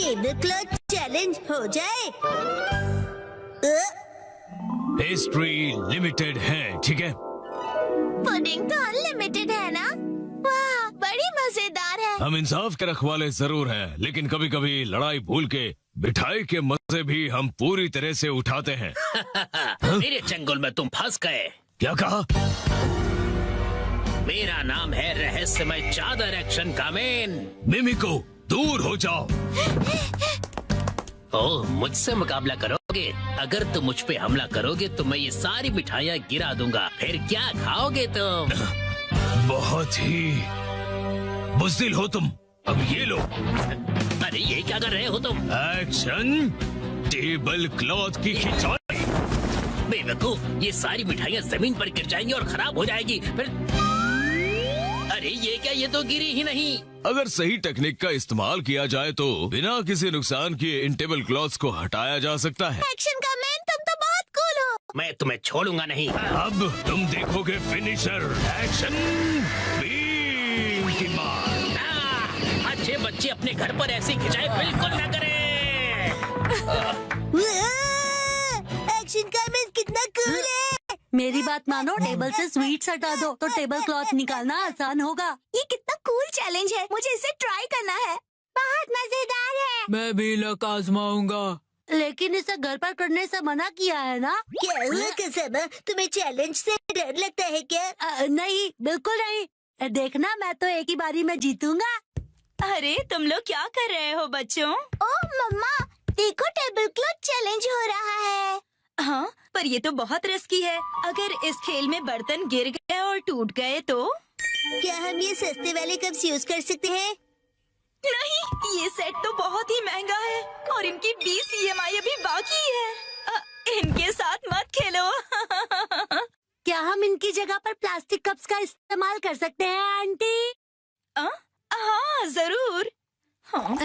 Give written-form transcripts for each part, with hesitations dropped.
Table cloth challenge हो जाए। Pastry limited है, ठीक है? पुडिंग तो अनलिमिटेड है ना? वाह, बड़ी मजेदार है। हम इंसाफ के रखवाले जरूर हैं, लेकिन कभी कभी लड़ाई भूल के मिठाई के मजे भी हम पूरी तरह से उठाते हैं। मेरे चंगुल में तुम फंस गए। क्या कहा? मेरा नाम है रहस्यमय चादर एक्शन कामेन। मिमिको, दूर हो जाओ। ओह, मुझसे मुकाबला करोगे? अगर तुम मुझ पे हमला करोगे तो मैं ये सारी मिठाइयाँ गिरा दूंगा। फिर क्या खाओगे तुम? बहुत ही बुज़दिल हो तुम। अब ये लो। अरे ये क्या कर रहे हो तुम? एक्शन टेबल क्लॉथ की खिंचाई। बेवकूफ, ये सारी मिठाइयाँ जमीन पर गिर जाएंगी और खराब हो जाएगी। फिर अरे ये क्या, ये तो गिरी ही नहीं। अगर सही टेक्निक का इस्तेमाल किया जाए तो बिना किसी नुकसान किए इन टेबल क्लॉथ्स को हटाया जा सकता है। एक्शन का मैन, तुम तो बहुत कूल हो। मैं तुम्हें छोड़ूंगा नहीं। अब तुम देखोगे फिनिशर। एक्शन बीम की मार। अच्छे बच्चे अपने घर पर ऐसी खिंचाई बिल्कुल न करें। एक्शन का मैन कितना कूल है। मेरी बात मानो, टेबल से स्वीट्स हटा दो तो टेबल क्लॉथ निकालना आसान होगा। ये कितना कूल चैलेंज है, मुझे इसे ट्राई करना है। बहुत मजेदार है। मैं भी लक आजमाऊंगा। लेकिन इसे घर पर करने से मना किया है ना? क्या हुआ कसम, तुम्हें चैलेंज से डर लगता है क्या? नहीं, बिल्कुल नहीं। देखना, मैं तो एक ही बारी में जीतूंगा। अरे तुम लोग क्या कर रहे हो बच्चों? ओह मम्मा, देखो टेबल क्लॉथ चैलेंज हो रहा है। हाँ, पर ये तो बहुत रिस्की है। अगर इस खेल में बर्तन गिर गए और टूट गए तो? क्या हम ये सस्ते वाले कप्स यूज कर सकते हैं? नहीं, ये सेट तो बहुत ही महंगा है और इनकी 20 EMI अभी बाकी है। इनके साथ मत खेलो। क्या हम इनकी जगह पर प्लास्टिक कप्स का इस्तेमाल कर सकते हैं आंटी? हाँ जरूर। हाँ।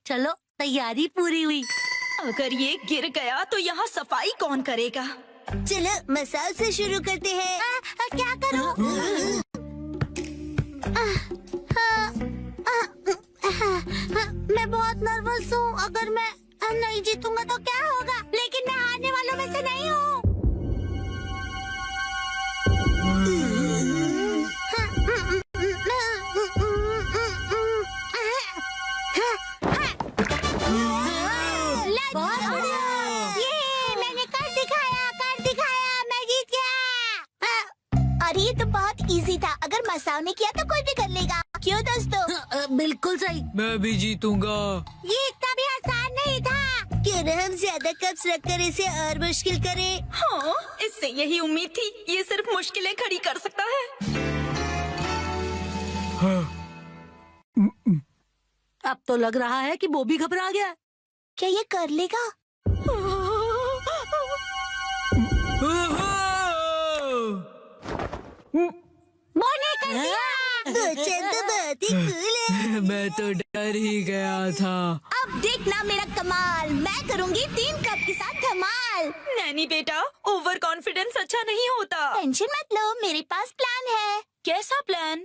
चलो, तैयारी पूरी हुई। अगर ये गिर गया तो यहाँ सफाई कौन करेगा? चलो मसाज से शुरू करते हैं। क्या करूं? मैं बहुत नर्वस हूँ। अगर मैं नहीं जीतूंगा तो क्या होगा? लेकिन मैं हारने वालों में से नहीं हूँ। बहुत बढ़िया। ये मैंने कर दिखाया, मैं जीत गया। अरे ये तो बहुत इजी था। अगर मसाओ ने किया तो कोई भी कर लेगा। क्यों दोस्तों? बिल्कुल सही। मैं भी जीतूंगा। ये इतना भी आसान नहीं था। क्यों न हम ज्यादा कप्स रखकर इसे और मुश्किल करें? हाँ, इससे यही उम्मीद थी। ये सिर्फ मुश्किलें खड़ी कर सकता है। अब तो लग रहा है कि वो भी घबरा गया। क्या ये कर लेगा? मैंने कर दिया। तो बहुत ही कूल है। मैं तो डर ही गया था। अब देखना मेरा कमाल। मैं करूंगी 3 कप के साथ धमाल। नैनी बेटा, ओवर कॉन्फिडेंस अच्छा नहीं होता। टेंशन मत लो, मेरे पास प्लान है। कैसा प्लान?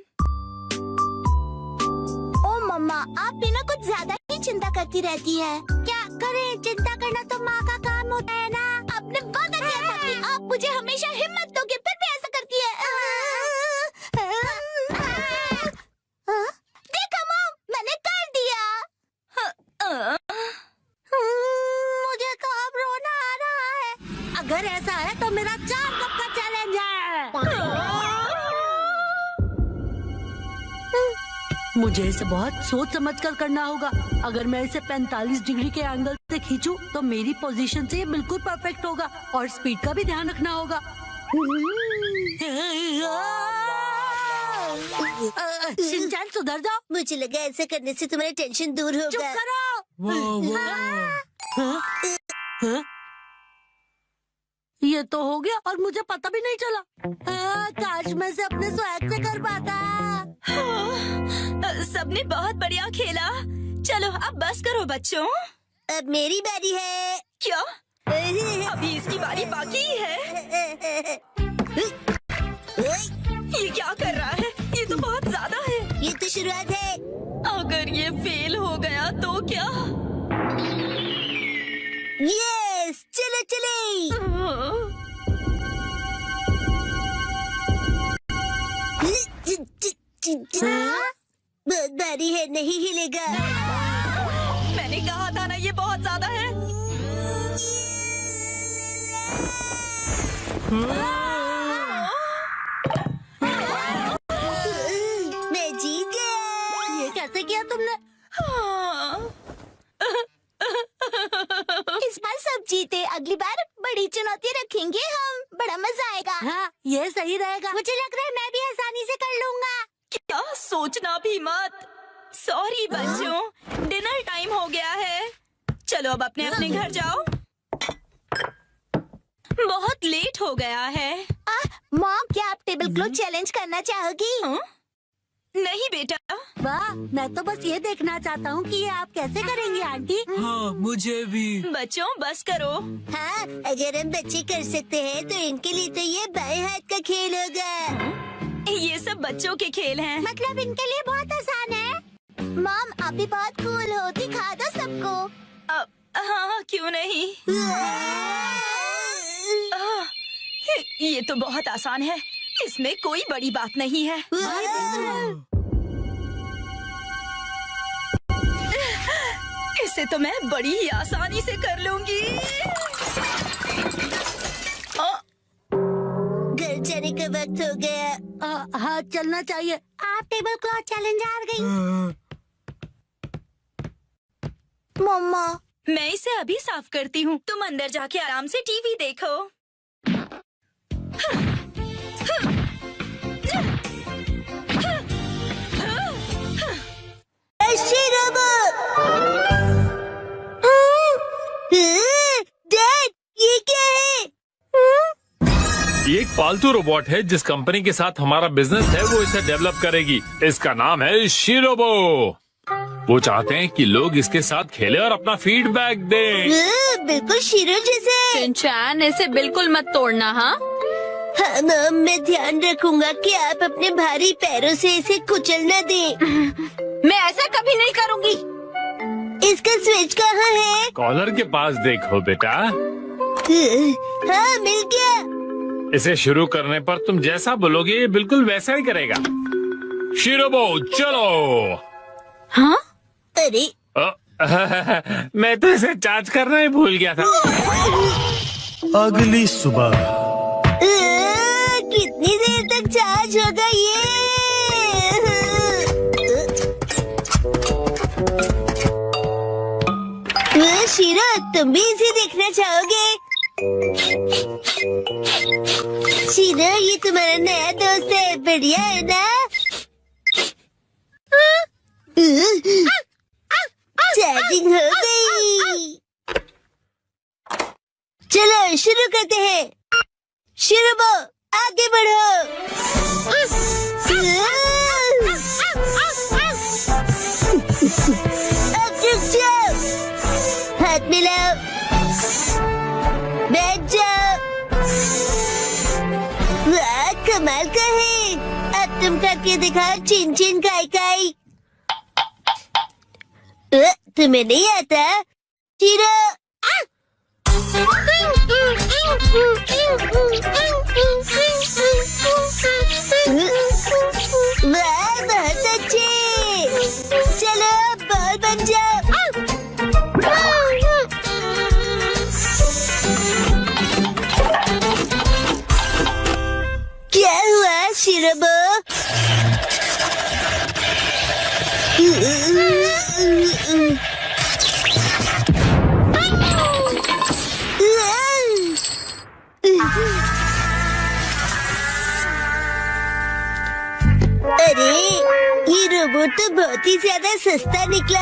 ओ मम्मा, आप भी ना कुछ ज्यादा ही चिंता करती रहती है। क्या करें? चिंता करना तो माँ का काम होता है ना। आपने वादा किया था कि आप मुझे हमेशा हिम्मत दोगे, फिर भी ऐसा करती है। देखा मॉम, मैंने कर दिया। मुझे तो अब रोना आ रहा है। अगर ऐसा है तो मेरा 4 कप का चैलेंज है। मुझे इसे बहुत सोच समझ कर करना होगा। अगर मैं इसे 45 डिग्री के एंगल से खींचूं तो मेरी पोजीशन से ये बिल्कुल परफेक्ट होगा और स्पीड का भी ध्यान रखना होगा। शिनचैन, सुधर जाओ। मुझे लगा ऐसा करने से तुम्हारी टेंशन दूर चुप होगा। करो। ये तो हो गया और मुझे पता भी नहीं चला। काश मैं इसे अपने स्वैग से कर पाता। सबने बहुत बढ़िया खेला। चलो अब बस करो बच्चों। अब मेरी बारी है। क्या? अभी इसकी बारी बाकी है। ये क्या कर रहा है? ये तो बहुत ज्यादा है। ये तो शुरुआत है। अगर ये फेल हो गया तो क्या? यस, चलो चले। बहुत भारी है, नहीं हिलेगा। मैंने कहा था ना, ये बहुत ज्यादा है। मैं जीत गया। ये कैसे किया तुमने? इस बार सब जीते, अगली बार बड़ी चुनौती रखेंगे हम, बड़ा मजा आएगा। हाँ, ये सही रहेगा। मुझे लग रहा है मैं भी आसानी से कर लूंगा। क्या सोचना भी मत। सॉरी बच्चों, डिनर टाइम हो गया है। चलो अब अपने अपने घर जाओ, बहुत लेट हो गया है। मॉम, क्या आप टेबल क्लॉथ चैलेंज करना चाहोगी? नहीं बेटा। वाह, मैं तो बस ये देखना चाहता हूँ कि ये आप कैसे करेंगी आंटी। हाँ मुझे भी। बच्चों बस करो। हाँ, अगर हम बच्चे कर सकते हैं तो इनके लिए तो ये बाएं हाथ का खेल होगा। ये सब बच्चों के खेल हैं। मतलब इनके लिए बहुत आसान है। मॉम, आप भी बहुत कूल हो, दिखा दो सबको। हाँ, क्यों नहीं। ये तो बहुत आसान है, इसमें कोई बड़ी बात नहीं है। इसे तो मैं बड़ी ही आसानी से कर लूंगी। घर जाने का वक्त हो गया। हाँ, चलना चाहिए। आप टेबल क्लॉथ चैलेंज हार गई। मम्मा, मैं इसे अभी साफ करती हूँ, तुम अंदर जाके आराम से टीवी देखो। डैड, ये क्या है? ये एक पालतू रोबोट है जिस कंपनी के साथ हमारा बिजनेस है वो इसे डेवलप करेगी। इसका नाम है शिरोबो। वो चाहते हैं कि लोग इसके साथ खेलें और अपना फीडबैक दें। बिल्कुल शीरो जैसे। शिनचैन, इसे बिल्कुल मत तोड़ना। हाँ हाँ मॉम, मैं ध्यान रखूंगा कि आप अपने भारी पैरों से इसे कुचल न दें। मैं ऐसा कभी नहीं करूँगी। इसका स्विच कहाँ है? कॉलर के पास देखो बेटा। हाँ, मिल गया। इसे शुरू करने पर तुम जैसा बोलोगे ये बिल्कुल वैसा ही करेगा। शिरोबो चलो। हाँ अरे मैं तो इसे चार्ज करना ही भूल गया था। अगली सुबह कितनी देर तक चार्ज होगा ये? शीरो, तुम भी इसे देखना चाहोगे? शीरो, ये तुम्हारा नया दोस्त है, बढ़िया है ना? चार्जिंग हो गई। चलो शुरू करते हैं। शिरोबो, आगे बढ़ो। अब रुक जाओ, हाथ मिलाओ, बैठ जाओ। वाह, कमाल का है। अब तुम करके दिखाओ चिन चिन काई काई। तुम्हें नहीं आता? शिरो, वाह, बहुत अच्छे। चलो बॉल बन जाओ। क्या हुआ शिरोबो? अरे, ये रोबोट तो बहुत ही ज्यादा सस्ता निकला।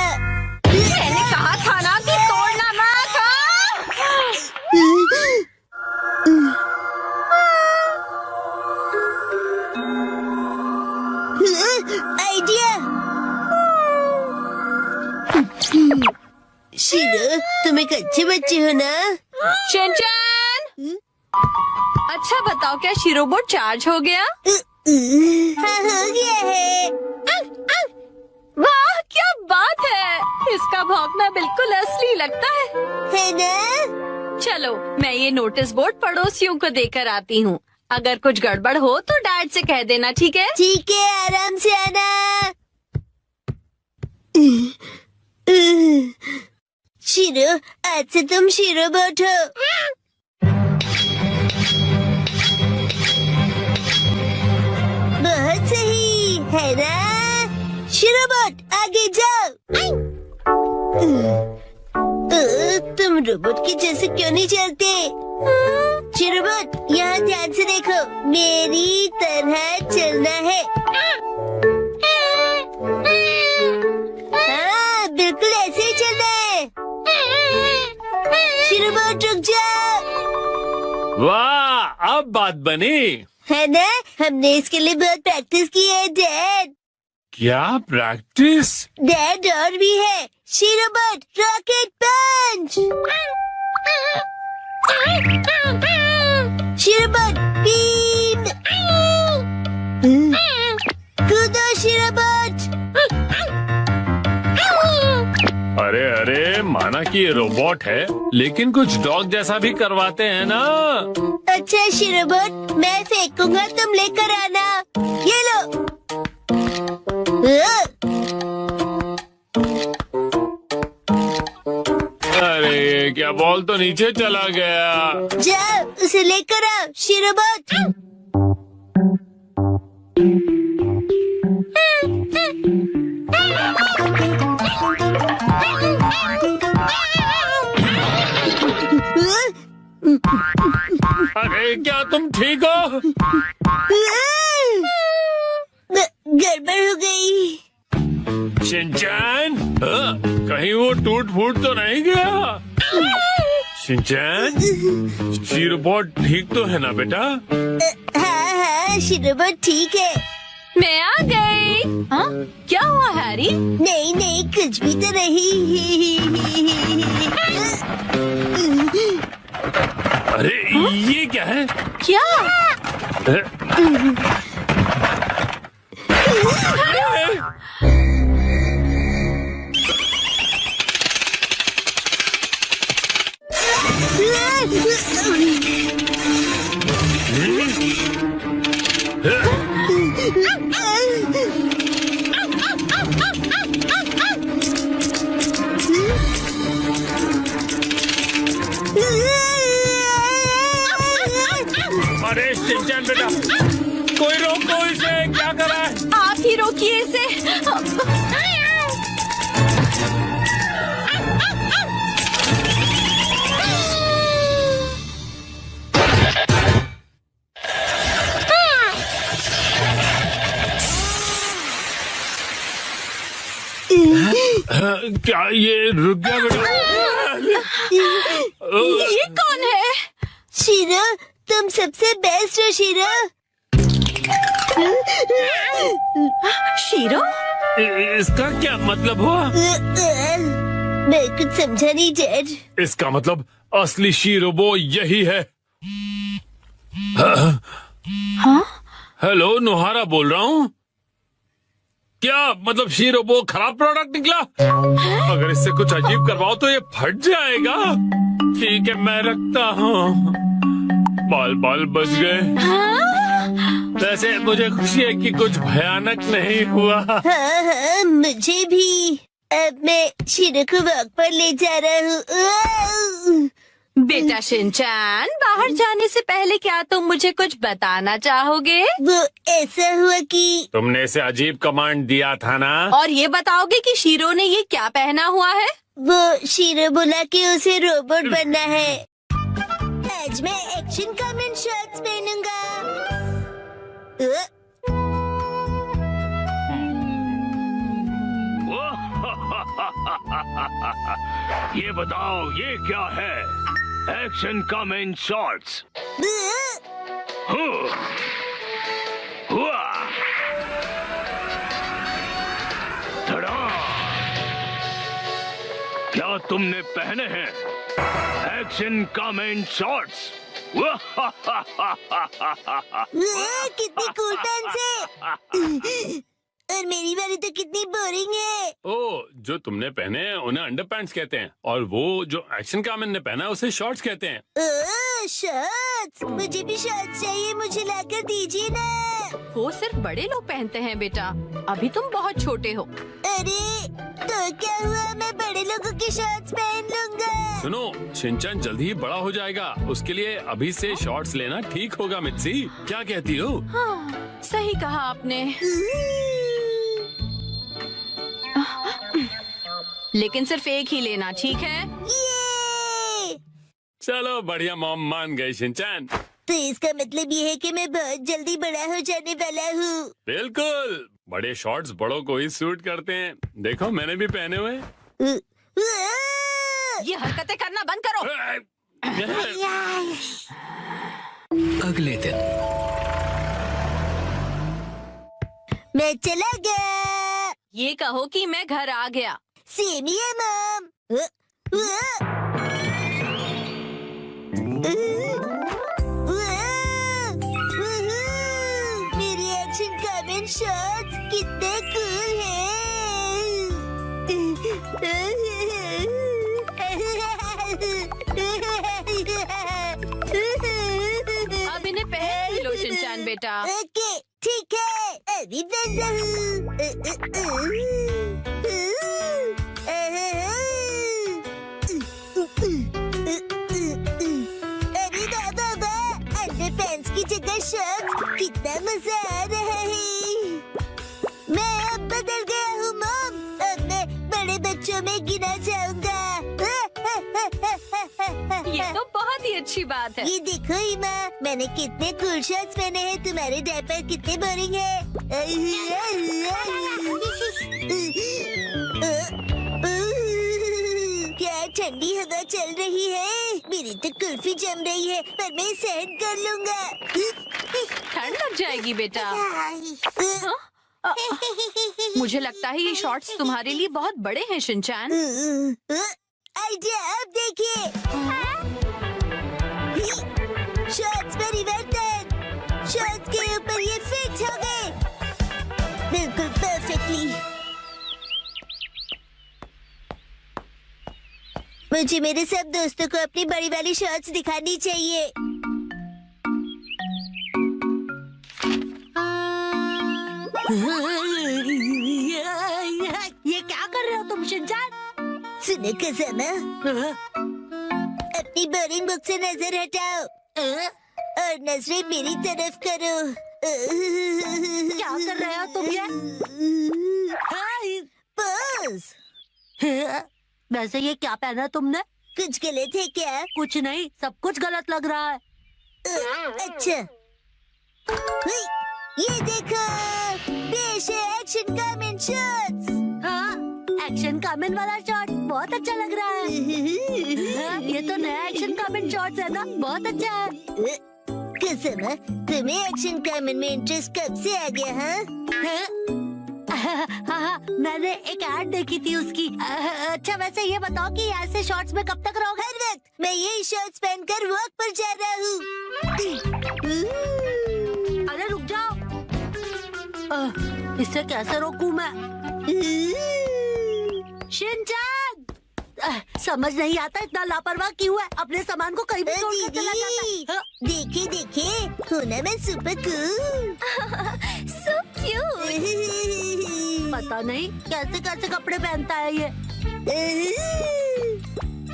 मैंने कहा था ना कि तोड़ना मत। आइडिया। शिरो, तुम एक अच्छे बच्चे हो ना? शिनचैन, अच्छा बताओ, क्या शिरोबोट चार्ज हो गया? हाँ, हो गया है। वाह, क्या बात है। इसका भौंकना बिल्कुल असली लगता है ना? चलो मैं ये नोटिस बोर्ड पड़ोसियों को देकर आती हूँ। अगर कुछ गड़बड़ हो तो डैड से कह देना, ठीक है? ठीक है, आराम से आना। शीरो, आज से तुम शीरो बोट हो। बहुत सही है ना? शीरो बोट आगे जाओ। तुम रोबोट की जैसे क्यों नहीं चलते? शीरोबोट, यहाँ ध्यान से देखो, मेरी तरह चलना है। हाँ, बिल्कुल ऐसे ही चलना है। शीरोबोट रुक जाओ। वाह, अब बात बनी है ना? हमने इसके लिए बहुत प्रैक्टिस की है डैड। क्या प्रैक्टिस? डैड और भी है। शीरोबोट रॉकेट पंच। शीरोबोट बीम। कूदो शीरोबोट। अरे अरे, माना कि ये रोबोट है, लेकिन कुछ डॉग जैसा भी करवाते हैं ना। अच्छा शीरोबोट, मैं फेंकूंगा, तुम लेकर आना। ये लो। अरे क्या बॉल तो नीचे चला गया। जाओ, उसे लेकर आओ शीरोबोट। अरे क्या तुम ठीक हो? गड़बड़ हो गई। शिनचैन, हाँ, कहीं वो टूट फूट तो नहीं गया? शिनचैन, शीरोबोट ठीक तो है ना बेटा? हाँ हाँ, शीरोबोट ठीक है। मैं आ गई। हाँ, क्या हुआ हैरी? नहीं नहीं, कुछ भी तो नहीं। अरे ये क्या है? क्या? अरे शिनचैन बेटा, कोई रोको इसे, क्या कर रहा है? आप ही रोकिए इसे। क्या ये रुक गया बेटा? ये कौन है? शीरो, तुम सबसे बेस्ट हो शीरो। शीरो? इसका क्या मतलब हुआ? मैं कुछ समझा नहीं डैड। इसका मतलब असली शीरोबो यही है। हाँ? हेलो, नुहारा बोल रहा हूँ। क्या मतलब शीरोबो खराब प्रोडक्ट निकला? अगर इससे कुछ अजीब करवाओ तो ये फट जाएगा। ठीक है, मैं रखता हूँ। बाल बाल बच गए। वैसे मुझे खुशी है कि कुछ भयानक नहीं हुआ। हाँ हाँ, मुझे भी। अब मैं शीरो को वॉक पर ले जा रहा हूँ। बेटा शिनचैन, बाहर जाने से पहले क्या तुम मुझे कुछ बताना चाहोगे? वो ऐसा हुआ कि तुमने इसे अजीब कमांड दिया था ना? और ये बताओगे कि शीरो ने ये क्या पहना हुआ है? वो शीरो बोला कि उसे रोबोट बनना है। आज मैं एक्शन कमेंट शर्ट्स पहनूंगा। ये बताओ, ये क्या है? Action comment shorts. क्या तुमने पहने हैं एक्शन कमेंट शॉर्ट्स? कितनी कूल पेंस है। और मेरी वाली तो कितनी बोरिंग है। ओ, जो तुमने पहने हैं उन्हें अंडरपैंट्स कहते हैं, और वो जो एक्शन कामिन ने पहना है उसे शॉर्ट्स कहते हैं। ओह शॉर्ट्स, मुझे भी शॉर्ट्स चाहिए, मुझे लाकर दीजिए ना। वो सिर्फ बड़े लोग पहनते हैं बेटा, अभी तुम बहुत छोटे हो। अरे तो क्या हुआ, मैं बड़े लोगों की शॉर्ट्स पहन लूंगा। सुनो, शिनचैन जल्दी ही बड़ा हो जाएगा, उसके लिए अभी से शॉर्ट्स लेना ठीक होगा। मित्सी, क्या कहती हो? हाँ, सही कहा आपने। लेकिन सिर्फ एक ही लेना, ठीक है? ये चलो बढ़िया, मॉम मान गई शिनचैन। तो इसका मतलब ये है कि मैं बहुत जल्दी बड़ा हो जाने वाला हूँ। बिल्कुल, बड़े शॉर्ट्स बड़ों को ही सूट करते हैं। देखो मैंने भी पहने हुए। ये हरकतें करना बंद करो। अगले दिन मैं चला गया। ये कहो कि मैं घर आ गया। सेम ही है मॉम। मेरी एक्शन कमेंट शॉट्स कितने कूल हैं। अब इन्हें पहन लो शिनचैन बेटा। ओके ठीक है, अभी पहन अरे बाबा, अंडरपैंट्स की जगह शॉर्ट्स, कितना मजा आ रहा है। मैं अब बदल गया हूँ मॉम, अब मैं बड़े बच्चों में गिना जाऊंगा। ये तो बहुत ही अच्छी बात है। ये देखो इमा, मैंने कितने कूल शॉर्ट्स पहने हैं, तुम्हारे डायपर कितने बोरिंग है। क्या ठंडी हवा चल रही है, मेरी तो कुल्फी जम रही है, पर मैं सहन कर लूंगा। ठंड लग जाएगी बेटा। मुझे लगता है ये शॉर्ट्स तुम्हारे लिए बहुत बड़े हैं शिनचैन। आइडिया, अब देखिए, शॉर्ट्स परिवर्तन, शॉर्ट्स के ऊपर ये फिट हो गए बिल्कुल परफेक्टली। मुझे मेरे सब दोस्तों को अपनी बड़ी वाली शॉर्ट्स दिखानी चाहिए। ये क्या कर रहे हो तुम शिनचैन? सुनो कज़ामा, अपनी बोरिंग बुक से नजर हटाओ और नजरें मेरी तरफ करो। क्या कर रहे हो तुम ये? बस, वैसे ये क्या पहना तुमने? कुछ गलत है क्या? कुछ नहीं, सब कुछ गलत लग रहा है। अच्छा, ये देखो, पेश है एक्शन कमेंट शॉट्स। हाँ, एक्शन कमेंट वाला शॉट बहुत अच्छा लग रहा है। हाँ, ये तो नया एक्शन कमेंट शॉट्स है ना, बहुत अच्छा है। कज़ामा, तुम्हें एक्शन कमेंट में इंटरेस्ट कब से आ गया? हाँ, मैंने एक ऐड देखी थी उसकी। अच्छा वैसे ये बताओ कि ऐसे शॉर्ट्स में कब तक रहोगे? हर वक्त मैं यही शॉर्ट्स पहनकर वॉक पर जा रहा हूँ। अरे रुक जाओ, इससे कैसे रोकूं मैं? शिनचैन, समझ नहीं आता इतना लापरवाह क्यों है, अपने सामान को कहीं भी छोड़कर चला जाता है। हाँ? देखे देखे, होना मैं सुपर कूल। So cute. पता नहीं कैसे कैसे कपड़े पहनता है ये।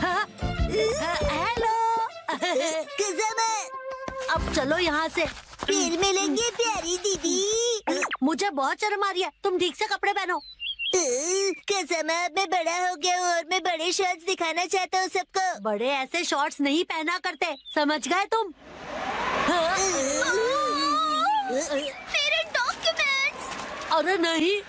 हाँ? हेलो। कज़ामा, अब चलो यहाँ से। फिर मिलेंगे प्यारी दीदी। मुझे बहुत शर्म आ रही है, तुम ठीक से कपड़े पहनो। कज़ामा, मैं बड़ा हो गया हूँ और मैं बड़े शॉर्ट्स दिखाना चाहता हूँ सबको। बड़े ऐसे शॉर्ट्स नहीं पहना करते, समझ गए तुम? मेरे डॉक्यूमेंट्स। अरे नहीं,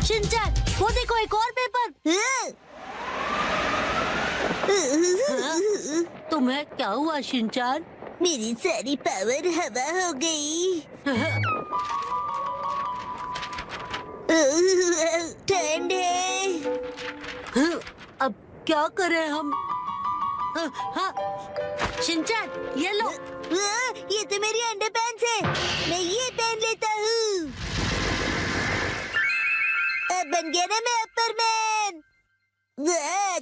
शिनचैन, वो देखो एक और पेपर। तुम्हें क्या हुआ शिनचैन? मेरी सारी पावर हवा हो गई। ठंड है। अब क्या करें हम? हाँ, शिनचैन ये लो। ये तो मेरी अंडरपैंट्स है, मैं ये पहन लेता हूँ। अब बन गया ना मैं अपर-मैन।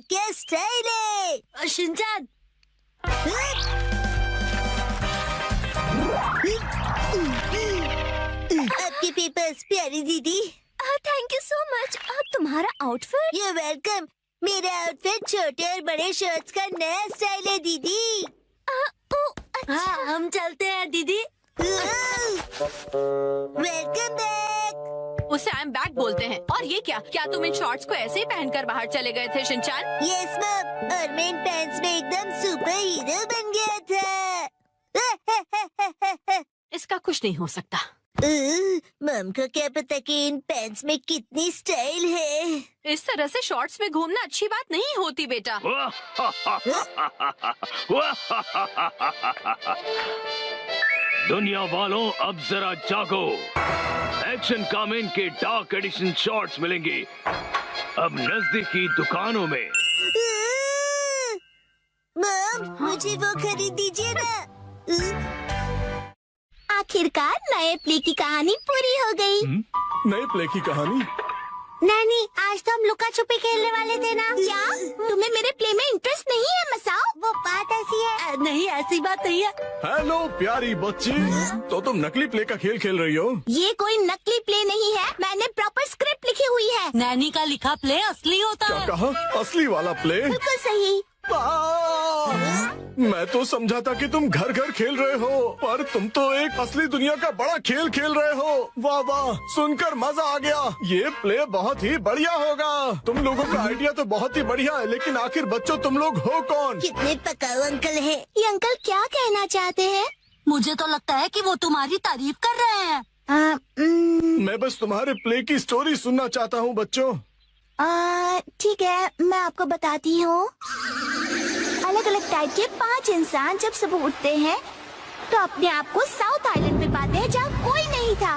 क्या स्टाइल है। शिनचैन आपके पेपर्स प्यारी दीदी। Thank you so much. तुम्हारा आउटफिट? You welcome. मेरा आउटफिट छोटे और बड़े शर्ट्स का नया स्टाइल है दीदी। हाँ हम चलते हैं दीदी। Welcome back. उसे आई एम बैक बोलते हैं। और ये क्या तुम इन शॉर्ट्स को ऐसे ही पहनकर बाहर चले गए थे शिनचैन? यस मैम, और मैं इन पैंट्स में एकदम सुपर हीरो बन गया था। इसका कुछ नहीं हो सकता। मम को क्या पता कि इन पैंट्स में कितनी स्टाइल है। इस तरह से शॉर्ट्स में घूमना अच्छी बात नहीं होती बेटा। दुनिया वालों, अब जरा जागो। एक्शन कामेन के डार्क एडिशन शॉर्ट्स मिलेंगे अब नजदीकी दुकानों में। मम, मुझे वो खरीद दीजिए ना। आखिरकार नए प्ले की कहानी पूरी हो गई। नए प्ले की कहानी? नानी, आज तो हम लुका छुपी खेलने वाले थे ना। क्या तुम्हें मेरे प्ले में इंटरेस्ट नहीं है मसाओ? वो बात ऐसी है। नहीं ऐसी बात नहीं है। हेलो प्यारी बच्ची, तो तुम नकली प्ले का खेल खेल रही हो? ये कोई नकली प्ले नहीं है, मैंने प्रॉपर स्क्रिप्ट लिखी हुई है। नैनी का लिखा प्ले असली होता क्या है। कहा? असली वाला प्ले? बिल्कुल सही। मैं तो समझा था कि तुम घर घर खेल रहे हो, पर तुम तो एक असली दुनिया का बड़ा खेल खेल रहे हो। वाह वाह, सुनकर मजा आ गया। ये प्ले बहुत ही बढ़िया होगा। तुम लोगों का आइडिया तो बहुत ही बढ़िया है, लेकिन आखिर बच्चों तुम लोग हो कौन? कितने पकाऊ अंकल है। ये अंकल क्या कहना चाहते हैं? मुझे तो लगता है कि वो तुम्हारी तारीफ कर रहे हैं। मैं बस तुम्हारे प्ले की स्टोरी सुनना चाहता हूँ बच्चों। ठीक है, मैं आपको बताती हूँ। अलग अलग टाइप के 5 इंसान जब सुबह उठते हैं तो अपने आप को साउथ आइलैंड पे पाते हैं जहाँ कोई नहीं था।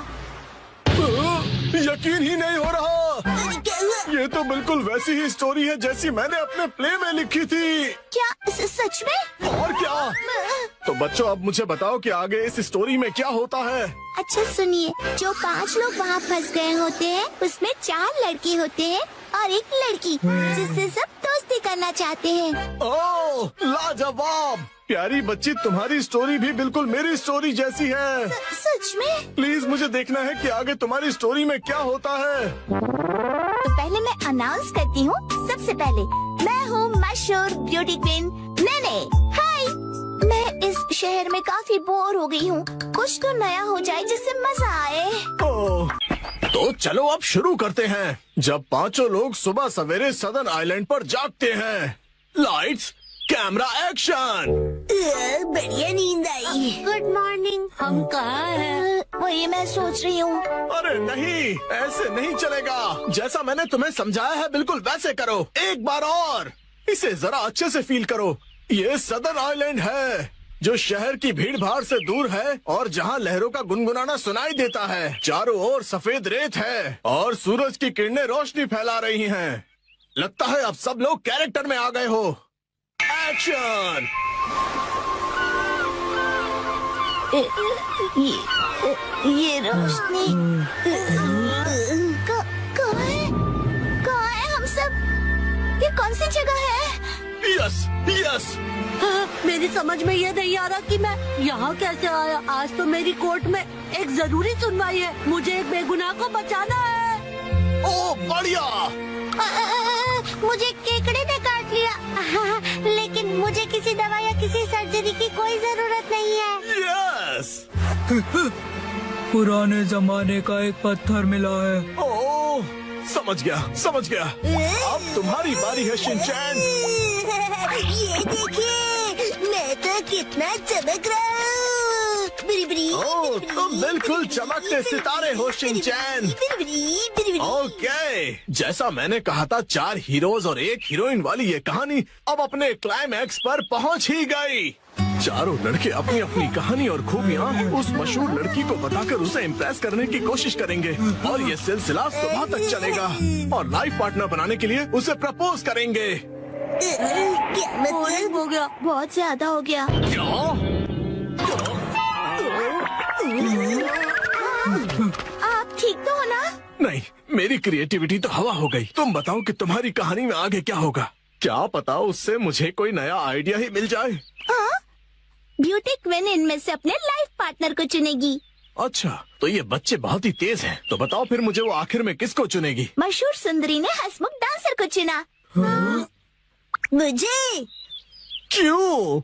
यकीन ही नहीं हो रहा। क्या हुआ? ये तो बिल्कुल वैसी ही स्टोरी है जैसी मैंने अपने प्ले में लिखी थी। क्या सच में? और क्या? तो बच्चों अब मुझे बताओ कि आगे इस स्टोरी में क्या होता है। अच्छा सुनिए, जो 5 लोग वहाँ फंस गए होते हैं उसमें 4 लड़के होते हैं और एक लड़की जिससे सब दोस्ती करना चाहते हैं। ओह लाजवाब। प्यारी बच्ची, तुम्हारी स्टोरी भी बिल्कुल मेरी स्टोरी जैसी है। सच में? प्लीज मुझे देखना है कि आगे तुम्हारी स्टोरी में क्या होता है। तो पहले मैं अनाउंस करती हूँ। सबसे पहले मैं हूँ मशहूर ब्यूटी क्वीन नैने। हाय, मैं इस शहर में काफी बोर हो गई हूँ। कुछ तो नया हो जाए जिससे मजा आए। ओह, तो चलो अब शुरू करते हैं। जब 5 लोग सुबह सवेरे सदर्न आइलैंड पर जागते हैं। Lights, camera, action. बढ़िया नींद आई। Good morning. हम कहाँ हैं? वही मैं सोच रही हूँ। अरे नहीं, ऐसे नहीं चलेगा। जैसा मैंने तुम्हें समझाया है बिल्कुल वैसे करो। एक बार और। इसे जरा अच्छे से फील करो। ये सदर्न आइलैंड है जो शहर की भीड़ भाड़ से दूर है और जहाँ लहरों का गुनगुनाना सुनाई देता है। चारों ओर सफेद रेत है और सूरज की किरणें रोशनी फैला रही हैं। लगता है अब सब लोग कैरेक्टर में आ गए हो। एक्शन। ये रोशनी कहाँ है हम सब? ये कौन सी जगह है? Yes yes. हाँ, मेरी समझ में ये नहीं आ रहा कि मैं यहाँ कैसे आया। आज तो मेरी कोर्ट में एक जरूरी सुनवाई है। मुझे एक बेगुनाह को बचाना है। ओ बढ़िया। मुझे केकड़े ने काट लिया। लेकिन मुझे किसी दवा या किसी सर्जरी की कोई जरूरत नहीं है। यस। पुराने जमाने का एक पत्थर मिला है। ओह, समझ गया समझ गया। अब तुम्हारी बारी है शिनचैन। ये देखिए, मैं तो कितना चमक रहा हूँ। ओह, तुम बिल्कुल चमकते सितारे हो शिनचैन। ओके, जैसा मैंने कहा था 4 हीरोज और 1 हीरोइन वाली ये कहानी अब अपने क्लाइमैक्स पर पहुंच ही गई। चारों लड़के अपनी अपनी कहानी और खूबियाँ उस मशहूर लड़की को बताकर उसे इम्प्रेस करने की कोशिश करेंगे और ये सिलसिला सुबह तक चलेगा और लाइफ पार्टनर बनाने के लिए उसे प्रपोज करेंगे। क्या मतलब? हो गया, बहुत ज्यादा हो गया। आप ठीक तो हो ना? नहीं, मेरी क्रिएटिविटी तो हवा हो गई। तुम बताओ कि तुम्हारी कहानी में आगे क्या होगा? क्या पता उससे मुझे कोई नया आइडिया ही मिल जाए। ब्यूटी क्वीन इनमें से अपने लाइफ पार्टनर को चुनेगी। अच्छा, तो ये बच्चे बहुत ही तेज हैं। तो बताओ फिर मुझे वो आखिर में किसको चुनेगी? मशहूर सुंदरी ने हंसमुख डांसर को चुना। मुझे क्यों?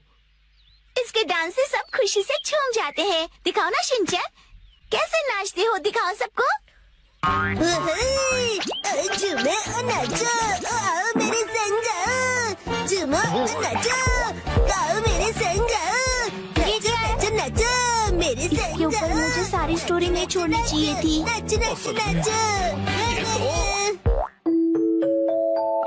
इसके डांस से सब खुशी से झूम जाते हैं। दिखाओ ना शिनचैन, कैसे नाचते हो, दिखाओ सबको। झूमो और नाचो, आओ मेरे संग जाओ। झूमो और नाचो, आओ मेरे संग जाओ। नाचो नाचो नाचो मेरे संग जाओ। ऊपर मुझे सारी स्टोरी नहीं छोड़नी चाहिए थी। नाचो नाचो नाचो।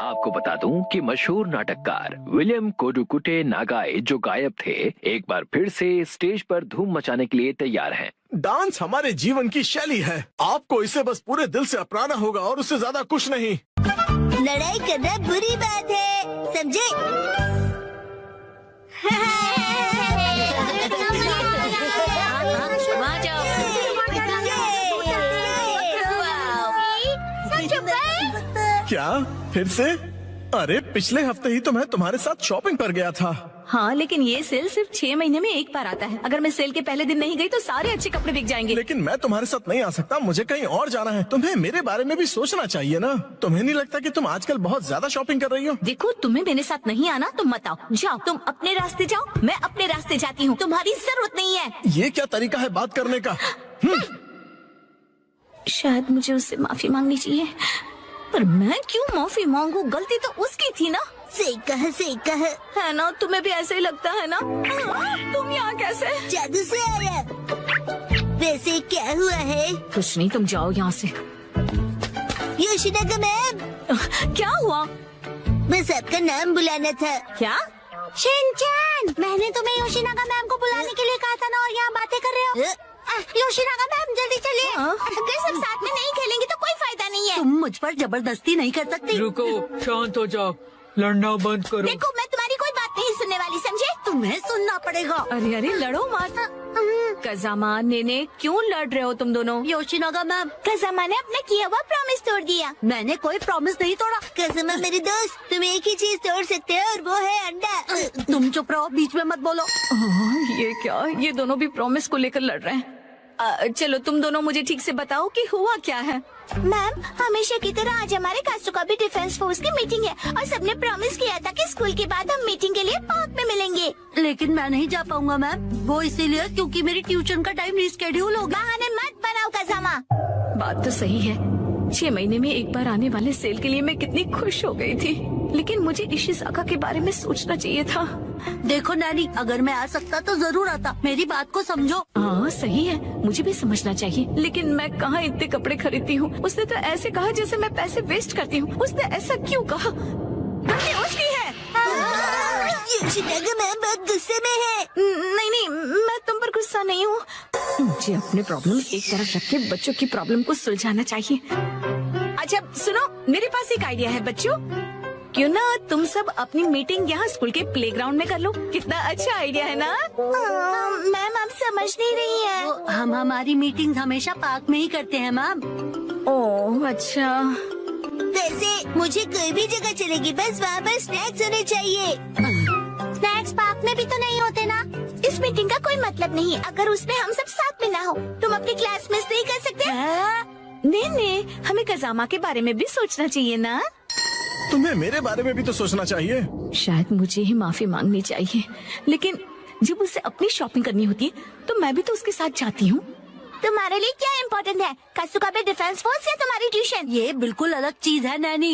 आपको बता दूं कि मशहूर नाटककार विलियम कोडुकुटे नागाई जो गायब थे, एक बार फिर से स्टेज पर धूम मचाने के लिए तैयार हैं। डांस हमारे जीवन की शैली है। आपको इसे बस पूरे दिल से अपनाना होगा और उससे ज्यादा कुछ नहीं। लड़ाई करना बुरी बात है, समझे? वहाँ जाओ। क्या फिर से? अरे पिछले हफ्ते ही तो मैं तुम्हारे साथ शॉपिंग पर गया था। हाँ, लेकिन ये सेल सिर्फ 6 महीने में एक बार आता है। अगर मैं सेल के पहले दिन नहीं गई तो सारे अच्छे कपड़े बिक जाएंगे। लेकिन मैं तुम्हारे साथ नहीं आ सकता, मुझे कहीं और जाना है। तुम्हें मेरे बारे में भी सोचना चाहिए ना। तुम्हें नहीं लगता कि तुम आजकल बहुत ज्यादा शॉपिंग कर रही हो? देखो, तुम्हें मेरे साथ नहीं आना तो मत आओ। जाओ, तुम अपने रास्ते जाओ, मैं अपने रास्ते जाती हूँ। तुम्हारी जरूरत नहीं है। ये क्या तरीका है बात करने का? शायद मुझे उससे माफी मांगनी चाहिए, पर मैं क्यों माफी मांगू? गलती तो उसकी थी ना। सही कहा है ना? तुम्हें भी ऐसे ही लगता है ना? तुम यहाँ कैसे? जादू से आया। वैसे क्या हुआ है? कुछ नहीं, तुम जाओ यहाँ से। योशिनागा मैम, क्या हुआ? बस आपका नाम बुलाना था। क्या? शिनचैन, मैंने तुम्हें योशिनागा मैम को बुलाने के लिए कहा था ना, और यहाँ बातें कर रहे हो। योशिनागा मैम जल्दी चलिए। अगर सब साथ में नहीं खेलेंगे तो कोई फायदा नहीं है। तुम मुझ पर जबरदस्ती नहीं कर सकती। रुको, शांत हो जाओ, लड़ना बंद करो। देखो, मैं तुम्हारी कोई बात नहीं सुनने वाली, समझे? तुम्हें सुनना पड़ेगा। अरे अरे, लड़ो मत। कजामा, नेने, क्यों लड़ रहे हो तुम दोनों? योशिनागा मैम, कज़ामा ने अपना किया हुआ प्रॉमिस तोड़ दिया। मैंने कोई प्रॉमिस नहीं तोड़ा। कज़ामा मेरी दोस्त, तुम एक ही चीज तोड़ सकते हो और वो है अंडा। तुम चुप रहो, बीच में मत बोलो। ये क्या? ये दोनों भी प्रॉमिस को लेकर लड़ रहे हैं। चलो, तुम दोनों मुझे ठीक से बताओ कि हुआ क्या है। मैम, हमेशा की तरह आज हमारे कासुकाबे डिफेंस फोर्स की मीटिंग है और सबने प्रॉमिस किया था कि स्कूल के बाद हम मीटिंग के लिए पार्क में मिलेंगे। लेकिन मैं नहीं जा पाऊंगा मैम, वो इसीलिए क्योंकि मेरी ट्यूशन का टाइम रिस्केड्यूल हो गया। बहाने मत बनाओ कज़ामा। बात तो सही है। 6 महीने में एक बार आने वाले सेल के लिए मैं कितनी खुश हो गई थी, लेकिन मुझे इशिज़ाका के बारे में सोचना चाहिए था। देखो नैनी, अगर मैं आ सकता तो जरूर आता। मेरी बात को समझो। हाँ सही है, मुझे भी समझना चाहिए, लेकिन मैं कहाँ इतने कपड़े खरीदती हूँ। उसने तो ऐसे कहा जैसे मैं पैसे वेस्ट करती हूँ। उसने ऐसा क्यों कहा? गलती उसकी है। योशिनागा मैम बहुत गुस्से में है। नहीं नहीं, मैं तुम पर गुस्सा नहीं हूँ। मुझे अपने प्रॉब्लम एक तरफ रख के बच्चों की प्रॉब्लम को सुलझाना चाहिए। अच्छा सुनो, मेरे पास एक आइडिया है बच्चों। क्यों ना तुम सब अपनी मीटिंग यहाँ स्कूल के प्लेग्राउंड में कर लो। कितना अच्छा आइडिया है ना? मैम, आप समझ नहीं रही है। हम हमारी मीटिंग हमेशा पार्क में ही करते हैं मैम। ओह अच्छा। वैसे मुझे कोई भी जगह चलेगी, बस वहाँ पर स्नैक्स होने चाहिए। स्नैक्स पार्क में भी तो नहीं होते ना। इस मीटिंग का कोई मतलब नहीं अगर उसमें हम सब साथ में ना हो। तुम अपनी क्लास मिस नहीं कर सकते? नहीं, हमें कज़ामा के बारे में भी सोचना चाहिए ना। तुम्हें मेरे बारे में भी तो सोचना चाहिए। शायद मुझे ही माफी मांगनी चाहिए, लेकिन जब उसे अपनी शॉपिंग करनी होती है तो मैं भी तो उसके साथ जाती हूँ। तुम्हारे लिए क्या इम्पोर्टेंट है, कासुकाबे डिफेंस फोर्स या तुम्हारी ट्यूशन? ये बिल्कुल अलग चीज है नैनी।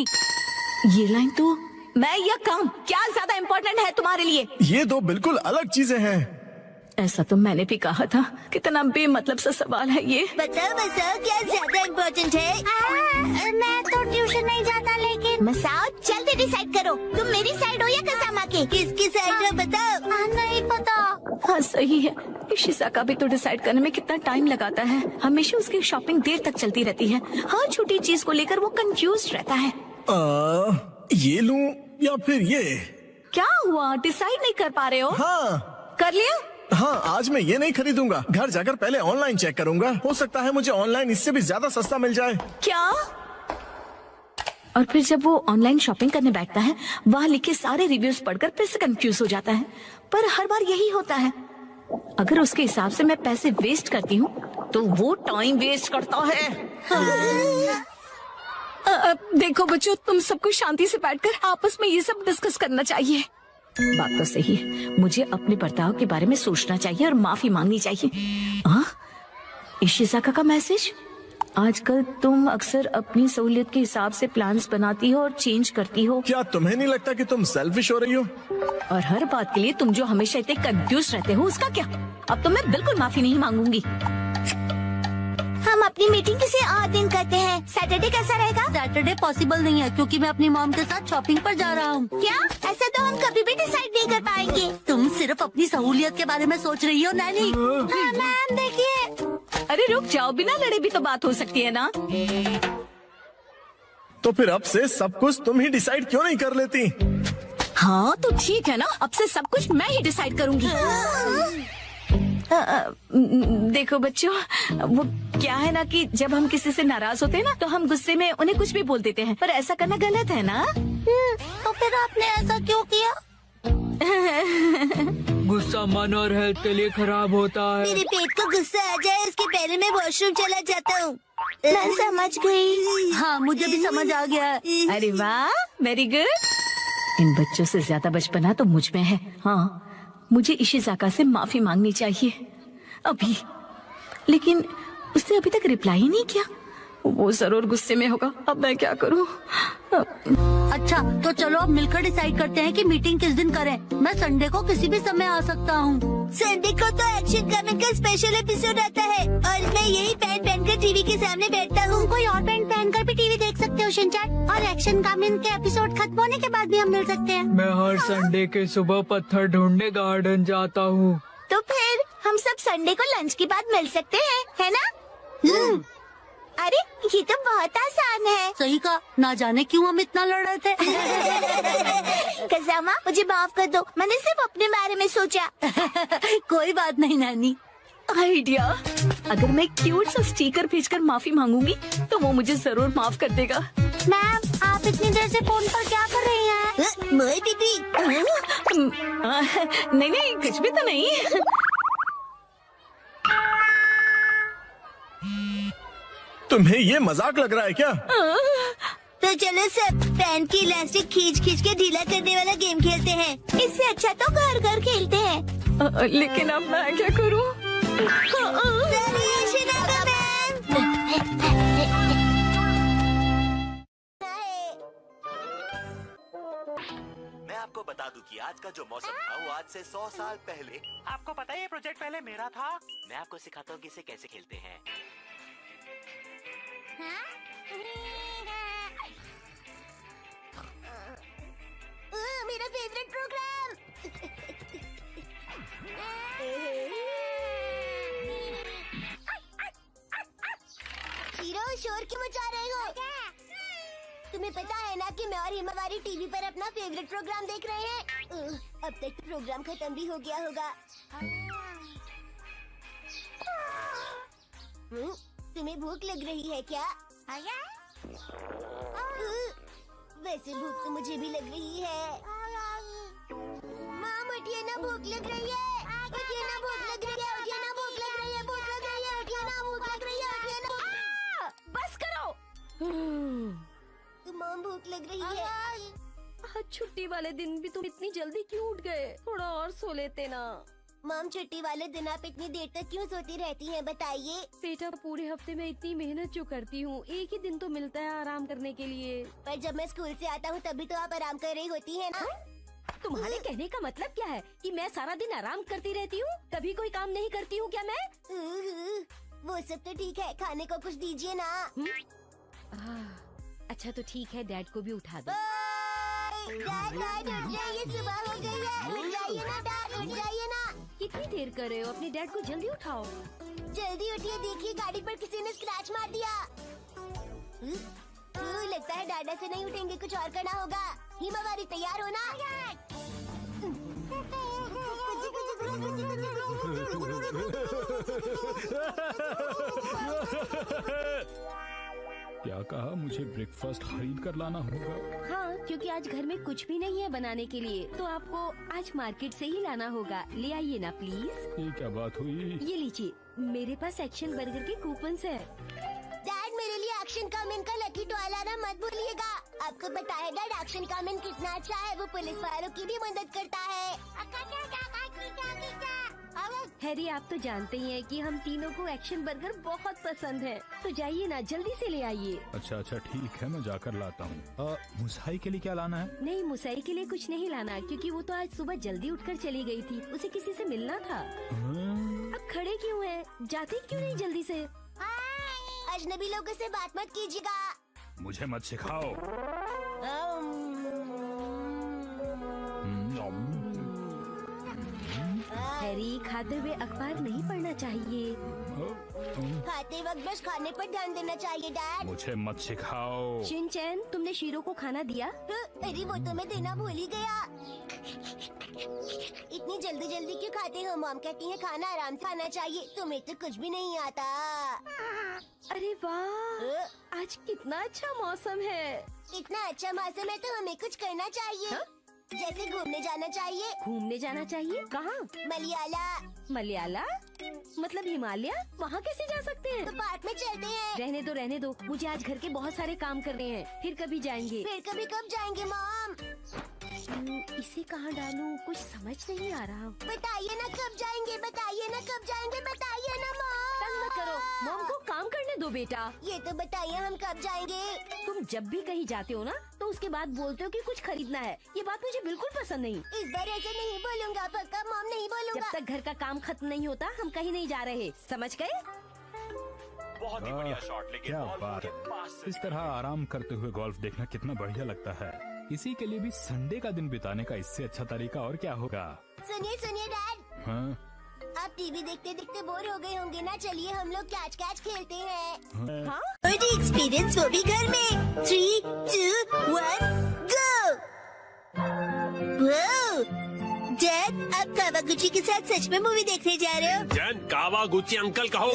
ये लाइन तो मैं या काम क्या ज्यादा इम्पोर्टेंट है तुम्हारे लिए? ये दो बिल्कुल अलग चीजें हैं। ऐसा तो मैंने भी कहा था। कितना बेमतलब सा सवाल है ये। बताओ क्या ज्यादा इम्पोर्टेंट है? मैं तो ट्यूशन नहीं जाता, लेकिन मसाओ जल्दी डिसाइड करो, तुम मेरी साइड हो या कज़ामा की? किसकी साइड हो बताओ। नहीं पता। हाँ सही है, इशिज़ाका भी तो डिसाइड करने में कितना टाइम लगाता है। हमेशा उसकी शॉपिंग देर तक चलती रहती है। हर छोटी चीज को लेकर वो कंफ्यूज रहता है। ये लूं या फिर ये? क्या हुआ, डिसाइड नहीं कर पा रहे हो? हाँ कर लिया? हाँ, आज मैं ये नहीं खरीदूंगा। घर जाकर पहले ऑनलाइन चेक करूंगा। हो सकता है मुझे ऑनलाइन इससे भी ज्यादा सस्ता मिल जाए। क्या? और फिर जब वो ऑनलाइन शॉपिंग करने बैठता है, वहाँ लिखे सारे रिव्यूज पढ़कर फिर से कंफ्यूज हो जाता है। पर हर बार यही होता है। अगर उसके हिसाब से मैं पैसे वेस्ट करती हूँ तो वो टाइम वेस्ट करता है। देखो बच्चों, तुम सबको शांति से बैठकर आपस में ये सब डिस्कस करना चाहिए। बात तो सही है, मुझे अपने बर्ताव के बारे में सोचना चाहिए और माफी मांगनी चाहिए। इशिज़ाका का मैसेज। आजकल तुम अक्सर अपनी सहूलियत के हिसाब से प्लान्स बनाती हो और चेंज करती हो। क्या तुम्हें नहीं लगता कि तुम सेल्फिश हो रही हो? और हर बात के लिए तुम जो हमेशा इतने कंफ्यूज रहते हो, उसका क्या? अब तो मैं बिल्कुल माफी नहीं मांगूंगी। हम अपनी मीटिंग किसी और दिन करते हैं। सैटरडे कैसा रहेगा? सैटरडे पॉसिबल नहीं है क्योंकि मैं अपनी मॉम के साथ शॉपिंग पर जा रहा हूँ। क्या? ऐसा तो हम कभी भी डिसाइड नहीं कर पाएंगे। तुम सिर्फ अपनी सहूलियत के बारे में सोच रही हो नैनी। हाँ मैम, देखिए। अरे रुक जाओ, बिना लड़े भी तो बात हो सकती है ना। तो फिर अब से सब कुछ तुम ही डिसाइड क्यों नहीं कर लेती? हाँ तो ठीक है ना, अब से सब कुछ मैं ही डिसाइड करूंगी। देखो बच्चों, वो क्या है ना कि जब हम किसी से नाराज होते हैं ना, तो हम गुस्से में उन्हें कुछ भी बोल देते हैं, पर ऐसा करना गलत है ना। तो फिर आपने ऐसा क्यों किया? गुस्सा मन और हेल्थ के लिए खराब होता है। मेरे पेट को गुस्सा आ जाए, उसके पहले मैं वॉशरूम चला जाता हूँ। मैं समझ गई। हाँ, मुझे भी समझ आ गया। अरे वाह, वेरी गुड। इन बच्चों से ज्यादा बचपना तो मुझ में है। हाँ, मुझे इशिज़ाका से माफी मांगनी चाहिए अभी, लेकिन उसने अभी तक रिप्लाई ही नहीं किया। वो जरूर गुस्से में होगा। अब मैं क्या करूं? अच्छा तो चलो अब मिलकर डिसाइड करते हैं कि मीटिंग किस दिन करें। मैं संडे को किसी भी समय आ सकता हूँ। संडे को तो एक्शन कमिंग का स्पेशल एपिसोड आता है और मैं यही पैंट पहनकर टीवी के सामने बैठता हूँ। कोई और पैंट पहनकर भी टीवी देख सकते हो शिनचैन, और एक्शन कमिंग के एपिसोड खत्म होने के बाद भी हम मिल सकते हैं। मैं हर संडे के सुबह पत्थर ढूंढने गार्डन जाता हूँ। तो फिर हम सब संडे को लंच के बाद मिल सकते हैं, है ना? अरे ये तो बहुत आसान है। सही कहा, ना जाने क्यों हम इतना लड़ रहे थे। कज़ामा, मुझे माफ कर दो, मैंने सिर्फ अपने बारे में सोचा। कोई बात नहीं नानी। आइडिया, अगर मैं क्यूट सा स्टिकर भेजकर माफी मांगूंगी तो वो मुझे जरूर माफ कर देगा। मैम, आप इतनी देर से फोन पर क्या कर रही हैं? मोई दीदी। नहीं नहीं, कुछ भी तो नहीं। तुम्हें ये मजाक लग रहा है क्या? तो चलो सब पैंट की इलास्टिक खींच खींच के ढीला करने वाला गेम खेलते हैं। इससे अच्छा तो घर घर खेलते हैं। लेकिन अब मैं क्या करूं? मैं आपको बता दूं कि आज का जो मौसम था वो आज से 100 साल पहले। आपको पता है ये प्रोजेक्ट पहले मेरा था। मैं आपको सिखाता हूँ कि इसे कैसे खेलते हैं। मेरा फेवरेट प्रोग्राम। हीरो, शोर क्यों मचा रहे हो? तुम्हें पता है ना कि मैं और हिमावारी टीवी पर अपना फेवरेट प्रोग्राम देख रहे हैं। अब तक प्रोग्राम खत्म भी हो गया होगा। तुम्हें भूख लग रही है क्या? वैसे भूख तो मुझे भी लग रही है। माँ, उठिए ना, भूख लग रही है। उठिए ना, भूख लग रही है। उठिए ना, भूख लग रही है। भूख लग रही है। उठिए ना, भूख लग रही है। उठिए ना। बस करो। माँ, भूख लग रही है। आज छुट्टी वाले दिन भी तुम इतनी जल्दी क्यों उठ गए? थोड़ा और सो लेते ना। माम, छुट्टी वाले दिन आप इतनी देर तक क्यों सोती रहती हैं, बताइए। बेटा, पूरे हफ्ते में इतनी मेहनत जो करती हूँ, एक ही दिन तो मिलता है आराम करने के लिए। पर जब मैं स्कूल से आता हूँ तभी तो आप आराम कर रही होती हैं ना। तुम्हारे कहने का मतलब क्या है कि मैं सारा दिन आराम करती रहती हूँ, कभी कोई काम नहीं करती हूँ क्या मैं? वो सब तो ठीक है, खाने को कुछ दीजिए ना। अच्छा तो ठीक है, डैड को भी उठा दो। डैड, उठ जाइए, सुबह हो गई है। उठ जाइए ना डैड, उठ जाइए ना। कितनी देर कर रहे हो? अपने डैड को जल्दी उठाओ। जल्दी उठिए, देखिए गाड़ी पर किसी ने स्क्रैच मार दिया। लगता है डांडा से नहीं उठेंगे, कुछ और करना होगा। हिमावारी तैयार हो ना? क्या कहा? मुझे ब्रेकफास्ट खरीद कर लाना होगा। हाँ, क्योंकि आज घर में कुछ भी नहीं है बनाने के लिए, तो आपको आज मार्केट से ही लाना होगा। ले आइए ना प्लीज। ये क्या बात हुई? ये लीजिए, मेरे पास एक्शन बर्गर के कूपन्स है। डैड, मेरे लिए एक्शन कामेन का लकी टॉय लाना मत भूलिएगा। आपको पता है डैड, एक्शन कामेन कितना अच्छा है, वो पुलिस वालों की भी मदद करता है। हैरी, आप तो जानते ही हैं कि हम तीनों को एक्शन बर्गर बहुत पसंद है, तो जाइए ना, जल्दी से ले आइए। अच्छा अच्छा ठीक है, मैं जाकर लाता हूँ। मुसाई के लिए क्या लाना है? नहीं, मुसाई के लिए कुछ नहीं लाना, क्योंकि वो तो आज सुबह जल्दी उठकर चली गई थी, उसे किसी से मिलना था। अब खड़े क्यों हैं? जाते क्यों नहीं जल्दी से? अजनबी लोगों से बात मत कीजिएगा। मुझे मत सिखाओ। हैरी, खाते हुए अखबार नहीं पढ़ना चाहिए। खाते वक्त बस खाने पर ध्यान देना चाहिए डैड। मुझे मत सिखाओ। शिनचैन, तुमने शीरो को खाना दिया? अरे वो तो मैं देना भूल ही गया। इतनी जल्दी जल्दी क्यों खाते हो? मॉम कहती है खाना आराम से खाना चाहिए। तुम्हें तो कुछ भी नहीं आता। अरे वाह, आज कितना अच्छा मौसम है। इतना अच्छा मौसम है तो हमें कुछ करना चाहिए। हा? जैसे घूमने जाना चाहिए। घूमने जाना चाहिए? कहाँ? मलयाला। मलयाला मतलब हिमालय? वहाँ कैसे जा सकते हैं? तो पार्क में चलते हैं। रहने दो, मुझे आज घर के बहुत सारे काम करने हैं, फिर कभी जाएंगे। फिर कभी कब जाएंगे मॉम? इसे कहाँ डालूं? कुछ समझ नहीं आ रहा। बताइए ना कब जाएंगे, बताइए ना कब जाएंगे, बताइए ना मॉम। तंग मत करो, मॉम को काम करने दो बेटा। ये तो बताइए हम कब जाएंगे? तुम जब भी कहीं जाते हो ना, तो उसके बाद बोलते हो कि कुछ खरीदना है। ये बात मुझे बिल्कुल पसंद नहीं। इस बार ऐसे नहीं बोलूँगा पक्का मॉम, नहीं बोलूँगा। जब तक घर का काम खत्म नहीं होता, हम कहीं नहीं जा रहे, समझ गए? बहुत ही बढ़िया शॉट, लेकिन क्या बॉल बात के है। पास से इस तरह आराम करते हुए गोल्फ देखना कितना बढ़िया लगता है। इसी के लिए भी संडे का दिन बिताने का इससे अच्छा तरीका और क्या होगा? सुनिए डैड। हाँ? आप टीवी देखते देखते बोर हो गए होंगे ना, चलिए हम लोग कैच खेलते हैं। हाँ? एक्सपीरियंस वो भी घर में। 3, 2, 1 गो। डैड, आप कावागुची के साथ सच में मूवी देखने जा रहे हो? जन कावागुची अंकल कहो।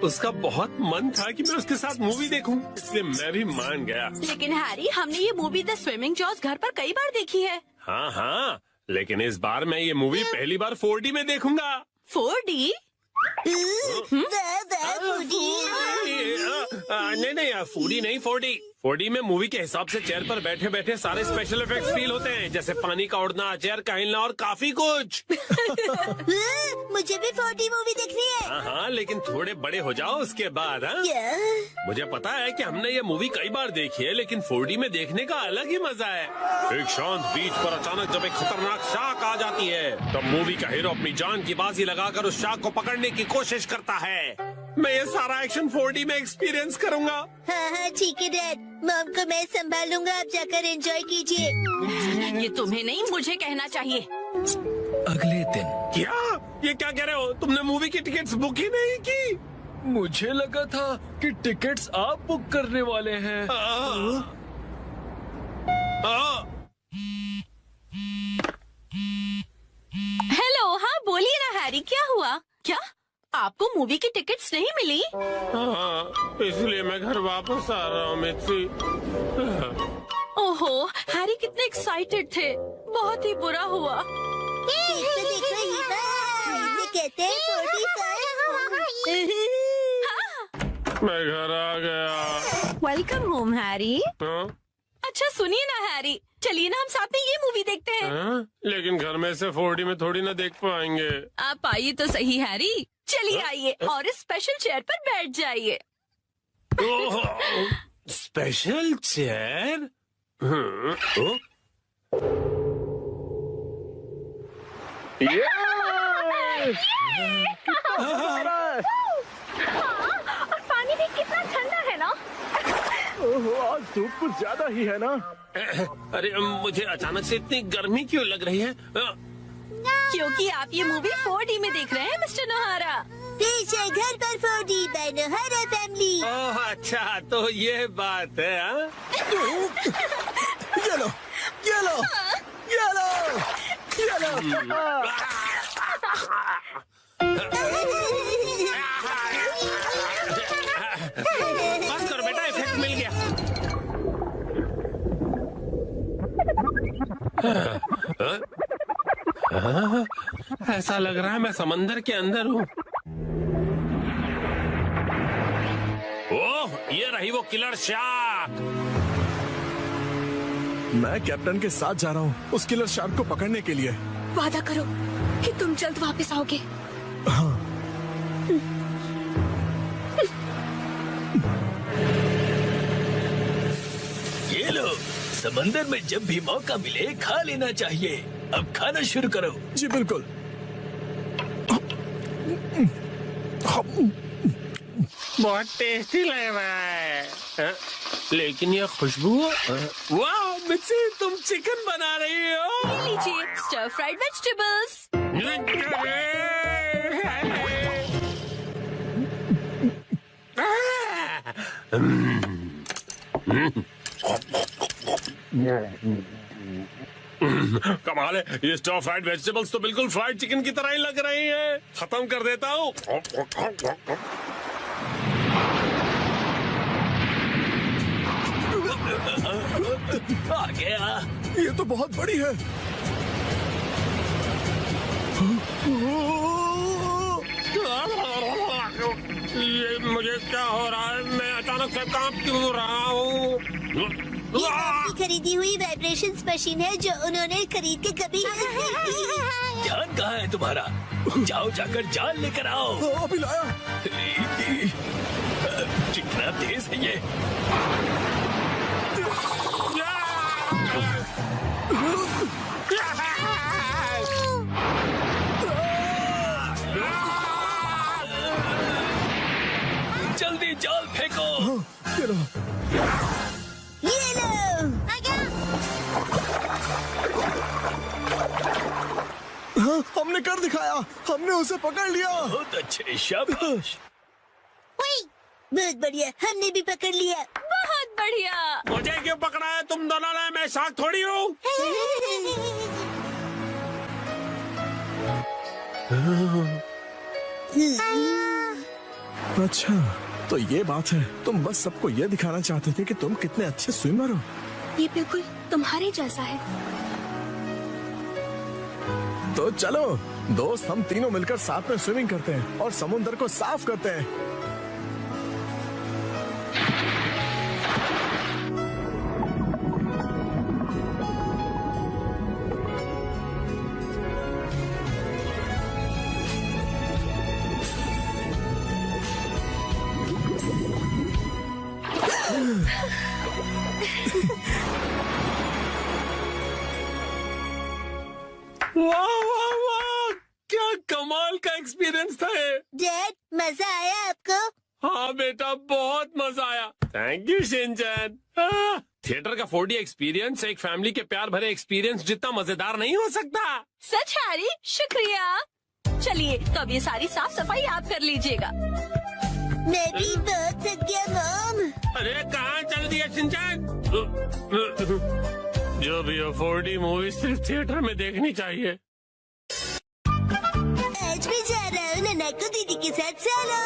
उसका बहुत मन था कि मैं उसके साथ मूवी देखूं, इसलिए मैं भी मान गया। लेकिन हैरी, हमने ये मूवी द स्विमिंग जॉस घर पर कई बार देखी है। हाँ, लेकिन इस बार मैं ये मूवी पहली बार 4D में देखूंगा। 4D? नहीं, 4D नहीं, 4D। 4D में मूवी के हिसाब से चेयर पर बैठे बैठे सारे स्पेशल इफेक्ट्स फील होते हैं, जैसे पानी का उड़ना, चेयर का हिलना और काफी कुछ। मुझे भी 4D मूवी देखनी है। हाँ, लेकिन थोड़े बड़े हो जाओ उसके बाद। मुझे पता है कि हमने ये मूवी कई बार देखी है, लेकिन 4D में देखने का अलग ही मजा है। एक शांत बीच पर अचानक जब एक खतरनाक शार्क आ जाती है, तब मूवी का हीरो अपनी जान की बाजी लगाकर उस शार्क को पकड़ने की कोशिश करता है। मैं ये सारा एक्शन 4D में एक्सपीरियंस करूंगा। हाँ, ठीक है डैड। मॉम को मैं संभालूंगा, आप जाकर एंजॉय कीजिए। ये तुम्हें नहीं, मुझे कहना चाहिए। अगले दिन। क्या? ये क्या कह रहे हो? तुमने मूवी की टिकट्स बुक ही नहीं की? मुझे लगा था कि टिकट्स आप बुक करने वाले हैं। हेलो, हाँ बोलिए ना हैरी, क्या हुआ? क्या आपको मूवी की टिकट्स नहीं मिली? हाँ, इसलिए मैं घर वापस आ रहा हूँ मित्सी। ओहो, हैरी कितने एक्साइटेड थे, बहुत ही बुरा हुआ। देखो इसे कहते हैं 45। मैं घर आ गया। Welcome home Harry. हाँ? अच्छा सुनिए ना हैरी, चलिए ना हम साथ में ये मूवी देखते हैं। हाँ? लेकिन घर में से 4D में थोड़ी ना देख पाएंगे। आप आइए तो सही हैरी, चलिए आइए और इस स्पेशल चेयर पर बैठ जाइए। Special chair? और पानी भी कितना ठंडा है ना। आज धूप कुछ ज्यादा ही है ना। अरे मुझे अचानक से इतनी गर्मी क्यों लग रही है? क्योंकि आप ये मूवी 4D में देख रहे हैं मिस्टर नोहारा। पीछे घर पर mister Fordy by Nohara family. Oh अच्छा, तो ये बात है हाँ? ये लो, ये लो, ये लो, ये लो। बस करो बेटा, इफेक्ट मिल गया। ऐसा लग रहा है मैं समंदर के अंदर हूँ। ओह, ये रही वो किलर शार्क। मैं कैप्टन के साथ जा रहा हूँ उस किलर शार्क को पकड़ने के लिए। वादा करो कि तुम जल्द वापस आओगे। हाँ। ये लो, समंदर में जब भी मौका मिले खा लेना चाहिए। अब खाना शुरू करो। जी बिल्कुल। बहुत टेस्टी लग रहा है हाँ? लेकिन ये खुशबू, वाह मिर्ची, तुम चिकन बना रही हो। लीजिए स्टर फ्राइड वेजिटेबल्स। कमाल है, ये स्टर फ्राइड वेजिटेबल्स तो बिल्कुल फ्राइड चिकन की तरह ही लग रही हैं। खत्म कर देता हूँ। आ गया। ये तो बहुत बड़ी है। ये मुझे क्या हो रहा है? मैं अचानक से कांप क्यों रहा हूँ? ये आपकी खरीदी हुई वाइब्रेशंस मशीन है जो उन्होंने खरीद के कभी ध्यान कहाँ है तुम्हारा? जाओ जाकर जाल लेकर आओ। अभी लाया। कितना तेज है ये। जल्दी जाल फेंको। ये लो। ये लो। हाँ, हमने कर दिखाया। हमने उसे पकड़ लिया। बहुत अच्छे, शाबाश। बहुत बढ़िया, हमने भी पकड़ लिया। बहुत बढ़िया। मुझे क्यों पकड़ा है? तुम दोनों ने, मैं शार्क थोड़ी हूँ। अच्छा, तो ये बात है। तुम बस सबको ये दिखाना चाहते थे कि तुम कितने अच्छे स्विमर हो। ये बिल्कुल तुम्हारे जैसा है। तो चलो दोस्त, हम तीनों मिलकर साथ में स्विमिंग करते हैं और समुद्र को साफ करते हैं। वाह वाह वाह, क्या कमाल का एक्सपीरियंस था ये। डैड, मजा आया आपको? हाँ बेटा, बहुत मजा आया। Thank you Shinchan. थिएटर का 4D एक्सपीरियंस एक फैमिली के प्यार भरे एक्सपीरियंस जितना मजेदार नहीं हो सकता। सच हैरी, शुक्रिया। चलिए तो अब ये सारी साफ सफाई आप कर लीजिएगा। मैं भी बहुत थक गया मॉम। अरे कहाँ चल दिया शिनचैन? जो भी हो, 4D मूवी सिर्फ थिएटर में देखनी चाहिए। आज मैं जा रहा हूँ ननाको दीदी के साथ सोलो।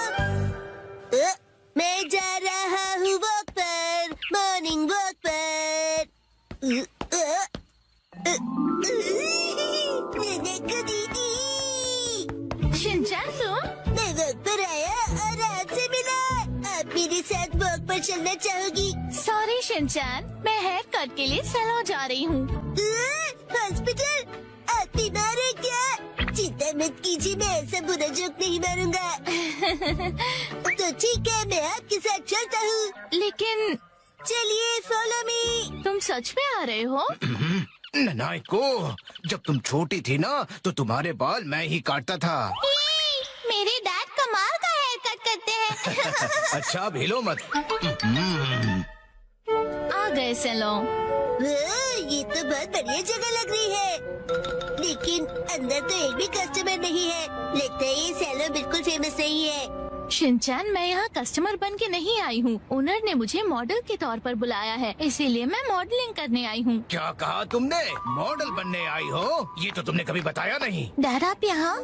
मैं जा रहा हूँ वॉक पर, मॉर्निंग वॉक पर। ननाको दीदी। शिनचैन तुम? मैं वॉक पर आया और आपसे मिला। आप मेरे साथ वॉक पर चलना चाहोगी? सॉरी शिनचैन, मैं हेयर कट के लिए सैलून जा रही हूँ। हॉस्पिटल? आप बीमार है क्या? चिंता मत कीजिए, मैं ऐसा बुरा जोक नहीं मारूंगा। तो ठीक है, मैं आपके साथ चलता हूँ। लेकिन चलिए फॉलो मी। तुम सच में आ रहे हो? ननाको, जब तुम छोटी थी ना तो तुम्हारे बाल मैं ही काटता था। मेरे डैड कमाल का हेयर कट करते हैं। अच्छा, अब हिलो मत। आ गए सैलून। ये तो बहुत बढ़िया जगह लग रही है, लेकिन अंदर तो एक भी कस्टमर नहीं है। लगता है ये सैलून बिल्कुल फेमस नहीं है। शिनचैन, मैं यहाँ कस्टमर बन के नहीं आई हूँ। ओनर ने मुझे मॉडल के तौर पर बुलाया है, इसीलिए मैं मॉडलिंग करने आई हूँ। क्या कहा तुमने? मॉडल बनने आई हो? ये तो तुमने कभी बताया नहीं। डैड, आप यहाँ?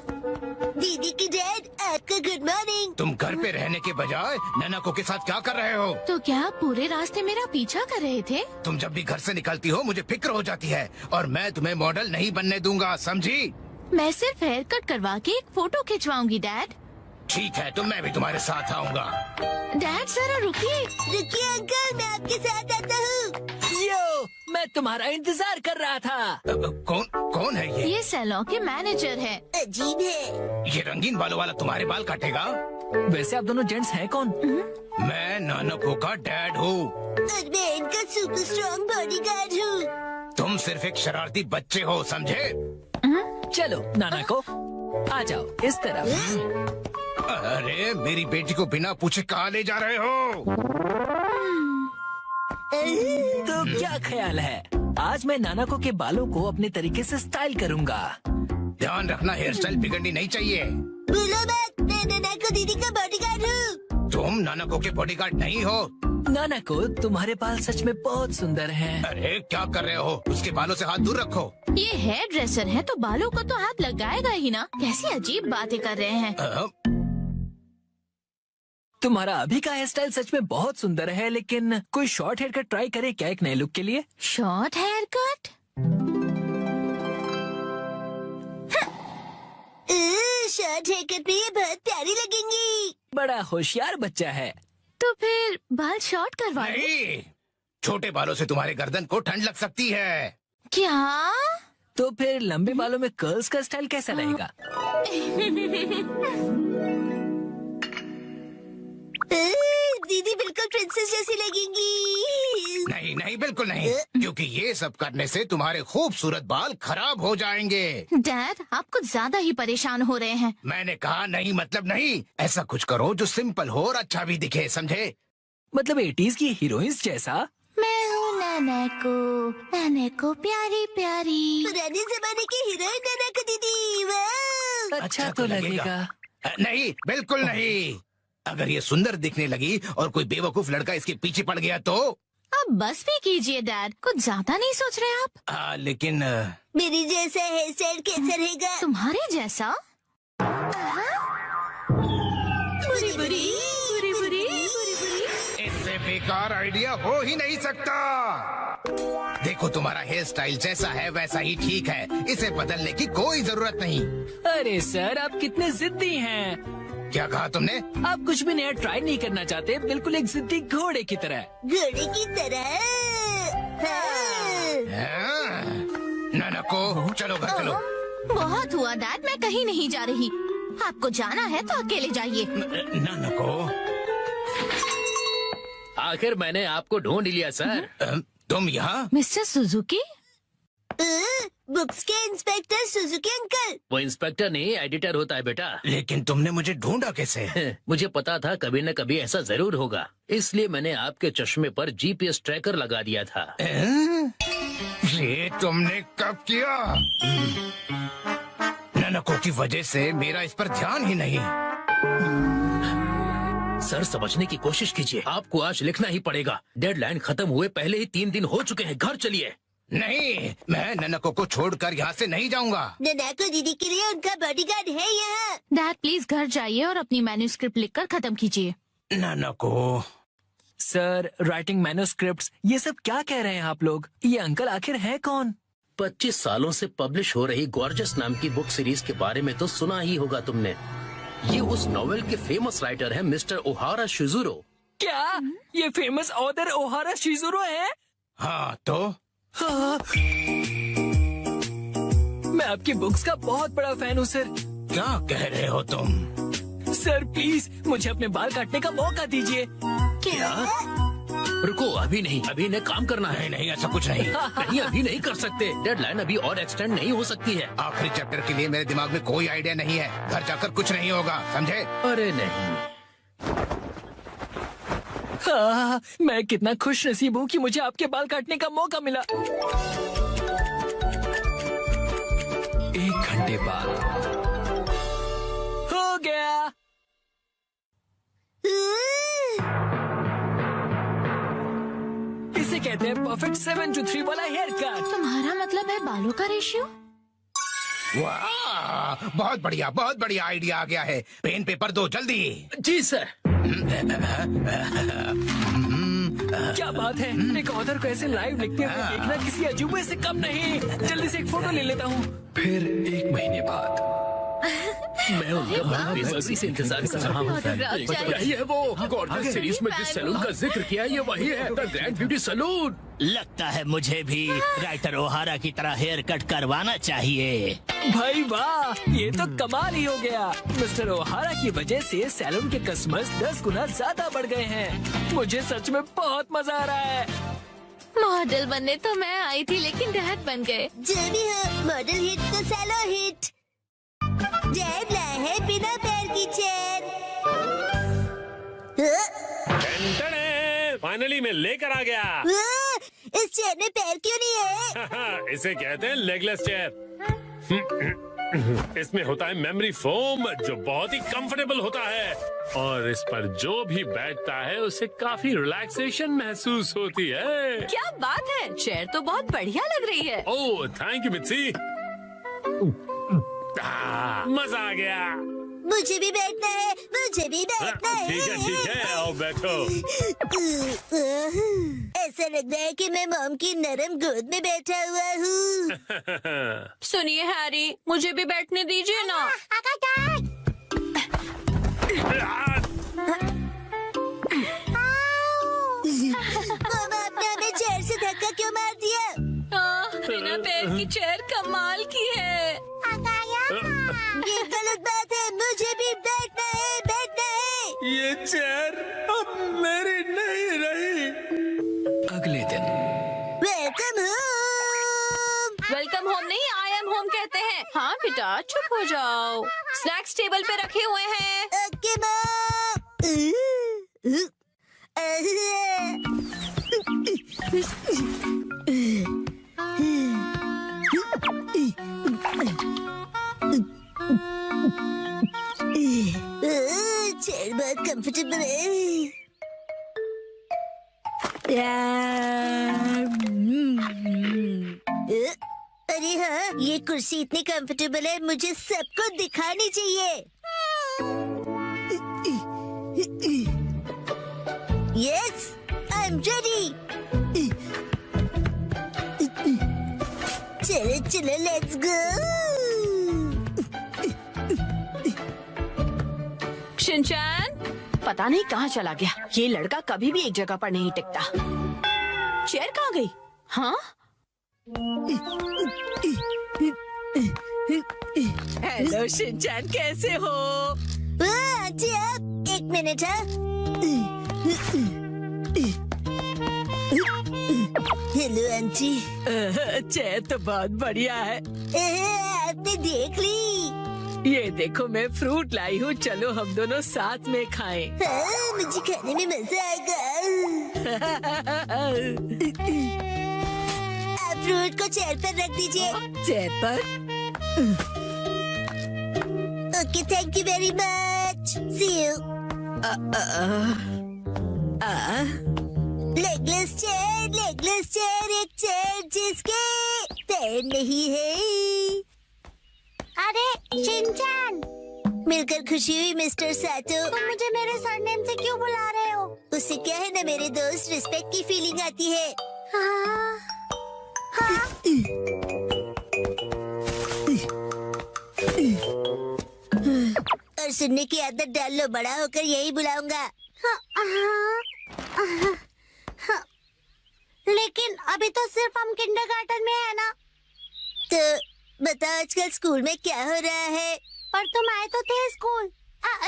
दीदी की डैड, आपका गुड मॉर्निंग। तुम घर पे रहने के बजाय नैनाको के साथ क्या कर रहे हो? तो क्या आप पूरे रास्ते मेरा पीछा कर रहे थे? तुम जब भी घर से निकलती हो मुझे फिक्र हो जाती है, और मैं तुम्हें मॉडल नहीं बनने दूंगा, समझी? मैं सिर्फ हेयर कट करवा के एक फोटो खिंचवाऊंगी डैड। ठीक है, तो मैं भी तुम्हारे साथ आऊंगा। डैड जरा रुकिए। रुकिए अंकल, मैं आपके साथ आता हूँ। यो, मैं तुम्हारा इंतजार कर रहा था। कौन है ये? ये सैलून के मैनेजर है। अजीब है। ये रंगीन बालों वाला तुम्हारे बाल काटेगा? वैसे आप दोनों जेंट्स हैं कौन? मैं नानको का डैड हूँ। और मैं इनका सुपर स्ट्रॉन्ग बॉडीगार्ड हूँ। तुम सिर्फ एक शरारती बच्चे हो, समझे? चलो नानाको, आ जाओ इस तरफ। अरे मेरी बेटी को बिना पूछे कहाँ ले जा रहे हो? तो क्या ख्याल है, आज मैं नानाको के बालों को अपने तरीके से स्टाइल करूंगा। ध्यान रखना, हेयर स्टाइल बिगड़नी नहीं चाहिए। बोलो मत, मैं नानाको दीदी का बॉडीगार्ड हूँ। तुम नानाको के बॉडीगार्ड नहीं हो। नानाको, तुम्हारे बाल सच में बहुत सुंदर हैं। अरे क्या कर रहे हो? उसके बालों से हाथ दूर रखो। ये हेयर ड्रेसर है तो बालों को तो हाथ लगाएगा ही ना। कैसी अजीब बातें कर रहे हैं। तुम्हारा अभी का हेयर स्टाइल सच में बहुत सुंदर है, लेकिन कोई शॉर्ट हेयर कट ट्राई करे क्या एक नए लुक के लिए? Short haircut? Short haircut में ये बहुत प्यारी लगेंगी। बड़ा होशियार बच्चा है। तो फिर बाल शॉर्ट करवा लो। नहीं, छोटे बालों से तुम्हारे गर्दन को ठंड लग सकती है। क्या? तो फिर लंबे बालों में कर्ल्स का स्टाइल कैसा रहेगा? दीदी बिल्कुल प्रिंसेस जैसी लगेंगी। नहीं नहीं, बिल्कुल नहीं, क्योंकि ये सब करने से तुम्हारे खूबसूरत बाल खराब हो जाएंगे। डैड, आप कुछ ज्यादा ही परेशान हो रहे हैं। मैंने कहा नहीं मतलब नहीं। ऐसा कुछ करो जो सिंपल हो और अच्छा भी दिखे, समझे? मतलब 80s की हीरोइंस जैसा? मैं हूँ नानाको प्यारी प्यारी। पुराने जमाने की हीरोइन नानाको दीदी। वाह! अच्छा तो लगेगा। नहीं, बिल्कुल नहीं। अगर ये सुंदर दिखने लगी और कोई बेवकूफ लड़का इसके पीछे पड़ गया तो? अब बस भी कीजिए डैड, कुछ ज्यादा नहीं सोच रहे आप? लेकिन मेरी जैसा हेयर स्टाइल कैसा रहेगा? तुम्हारे जैसा? बुरी बुरी बुरी बुरी। इससे बेकार आइडिया हो ही नहीं सकता। देखो, तुम्हारा हेयर स्टाइल जैसा है वैसा ही ठीक है, इसे बदलने की कोई जरूरत नहीं। अरे सर, आप कितने जिद्दी हैं। क्या कहा तुमने? आप कुछ भी नया ट्राई नहीं करना चाहते, बिल्कुल एक जिद्दी घोड़े की तरह। घोड़े की तरह? नानाको, चलो घर चलो। बहुत हुआ डैड, मैं कहीं नहीं जा रही। आपको जाना है तो अकेले जाइए। नानाको, आखिर मैंने आपको ढूंढ लिया सर। तुम यहाँ? Mister Suzuki? बुक्स के इंस्पेक्टर सुजुकी अंकल। वो इंस्पेक्टर नहीं, एडिटर होता है बेटा। लेकिन तुमने मुझे ढूंढा कैसे? मुझे पता था कभी न कभी ऐसा जरूर होगा, इसलिए मैंने आपके चश्मे पर जीपीएस ट्रैकर लगा दिया था। ये तुमने कब किया? नानाको की वजह से मेरा इस पर ध्यान ही नहीं। सर, समझने की कोशिश कीजिए, आपको आज लिखना ही पड़ेगा। डेडलाइन खत्म हुए पहले ही 3 दिन हो चुके हैं, घर चलिए। नहीं, मैं नानाको को छोड़कर यहाँ से नहीं जाऊँगा। नानाको दीदी के लिए उनका बॉडीगार्ड है यहाँ। डैड प्लीज घर जाइए और अपनी मैन्युस्क्रिप्ट लिखकर खत्म कीजिए। नानाको। सर, राइटिंग मैन्युस्क्रिप्ट्स, ये सब क्या कह रहे हैं आप लोग? ये अंकल आखिर है कौन? 25 सालों से पब्लिश हो रही गॉर्जस नाम की बुक सीरीज के बारे में तो सुना ही होगा तुमने। ये उस नॉवेल के फेमस राइटर है मिस्टर ओहारा शिजुरो। क्या ये फेमस ऑथर ओहारा शिजुरो है? हाँ तो? हाँ। मैं आपकी बुक्स का बहुत बड़ा फैन हूँ सर। क्या कह रहे हो तुम? सर प्लीज मुझे अपने बाल काटने का मौका दीजिए। क्या? रुको, अभी नहीं, अभी ने काम करना है। नहीं, ऐसा कुछ नहीं। नहीं, अभी नहीं कर सकते, डेडलाइन अभी और एक्सटेंड नहीं हो सकती है। आखिरी चैप्टर के लिए मेरे दिमाग में कोई आइडिया नहीं है, घर जाकर कुछ नहीं होगा, समझे? अरे नहीं। हाँ, मैं कितना खुश नसीब हूँ कि मुझे आपके बाल काटने का मौका मिला। 1 घंटे बाद हो गया। इसे कहते हैं परफेक्ट 7:3 वाला हेयर कट। तुम्हारा मतलब है बालों का रेशियो? वाह, बहुत बढ़िया आइडिया आ गया है। पेन पेपर दो जल्दी। जी सर। क्या बात है, एक ऑथर को ऐसे लाइव लिखते हुए देखना किसी अजूबे से कम नहीं। जल्दी से एक फोटो ले लेता हूँ। फिर 1 महीने बाद मैं उनका बेसब्री से इंतजार कर रहा हूँ। यही है वो गॉर्जियस सीरीज में जिस सैलून का जिक्र किया, ये वही है, द ग्रैंड ब्यूटी सैलून। लगता है मुझे भी राइटर ओहारा की तरह हेयर कट करवाना चाहिए। भाई वाह, ये तो कमाल ही हो गया। मिस्टर ओहारा की वजह से सैलून के कस्टमर्स 10 गुना ज्यादा बढ़ गए हैं। मुझे सच में बहुत मजा आ रहा है। मॉडल बनने तो मैं आई थी, लेकिन डैड बन गए। जो भी हो, मॉडल हिट तो सैलो हिट। डैड लाए है बिना पैर की चेयर। फाइनली मैं लेकर आ गया। इस चेयर में पैर क्यों नहीं है? इसे कहते हैं लेगलेस चेयर। इसमें होता है मेमोरी फोम, जो बहुत ही कंफर्टेबल होता है, और इस पर जो भी बैठता है उसे काफी रिलैक्सेशन महसूस होती है। क्या बात है, चेयर तो बहुत बढ़िया लग रही है। Oh thank you Mitsi. मजा आ गया। मुझे भी बैठना है, मुझे भी बैठना है। ठीक है, आओ बैठो। ऐसा लग रहा है कि मैं मॉम की नरम गोद में बैठा हुआ हूँ। सुनिए हैरी, मुझे भी बैठने दीजिए ना। मामा, आपने हमें चेयर से धक्का क्यों मार दिया? बिना पैर की चेयर कमाल की है। ये गलत बात है, मुझे भी बैठना है, बैठना है। ये चेयर अब मेरी नहीं रही। अगले दिन वेलकम होम। वेलकम होम नहीं, आई एम होम कहते हैं। हाँ बेटा चुप हो जाओ, स्नैक्स टेबल पे रखे हुए हैं। Okay mom. चेयर बहुत कंफर्टेबल है। अरे हाँ, ये कुर्सी इतनी कंफर्टेबल है, मुझे सबको दिखानी चाहिए। Yes, I am ready. चलो चलो, लेट्स गो। शिनचैन, पता नहीं कहाँ चला गया। ये लड़का कभी भी एक जगह पर नहीं टिकता। चेयर कहाँ गई? हाँ? हेलो शिनचैन, कैसे हो? जी आप, एक मिनट है। Hello aunty. चेयर तो बहुत बढ़िया है। आपने देख ली? ये देखो, मैं फ्रूट लाई हूँ, चलो हम दोनों साथ में खाएं। मुझे खाने में मजा आएगा। आप फ्रूट को चेयर पर रख दीजिए। चेयर पर? Okay, thank you very much. See you. Legless chair, एक चेयर जिसके पैर नहीं है। अरे शिनचैन, मिलकर खुशी हुई मिस्टर सातो। तुम मुझे मेरे सरनेम से क्यों बुला रहे हो? उससे क्या है ना मेरे दोस्त, रिस्पेक्ट की फीलिंग आती है। हाँ, हाँ। और सुनने की आदत डाल लो, बड़ा होकर यही बुलाऊंगा। लेकिन अभी तो सिर्फ हम किंडरगार्टन में है ना। तो बताओ आजकल स्कूल में क्या हो रहा है? पर तुम आए तो थे स्कूल।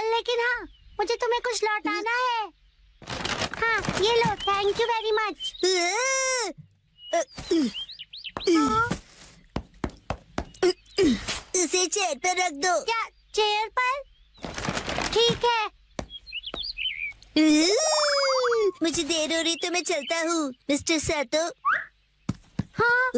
लेकिन हाँ, मुझे तुम्हें कुछ लौटाना है। हाँ, ये लो, थैंक यू वेरी मच। उसे चेयर पर रख दो। क्या चेयर पर? ठीक है। मुझे देर हो रही तो मैं चलता हूँ, मिस्टर सातो। हाँ?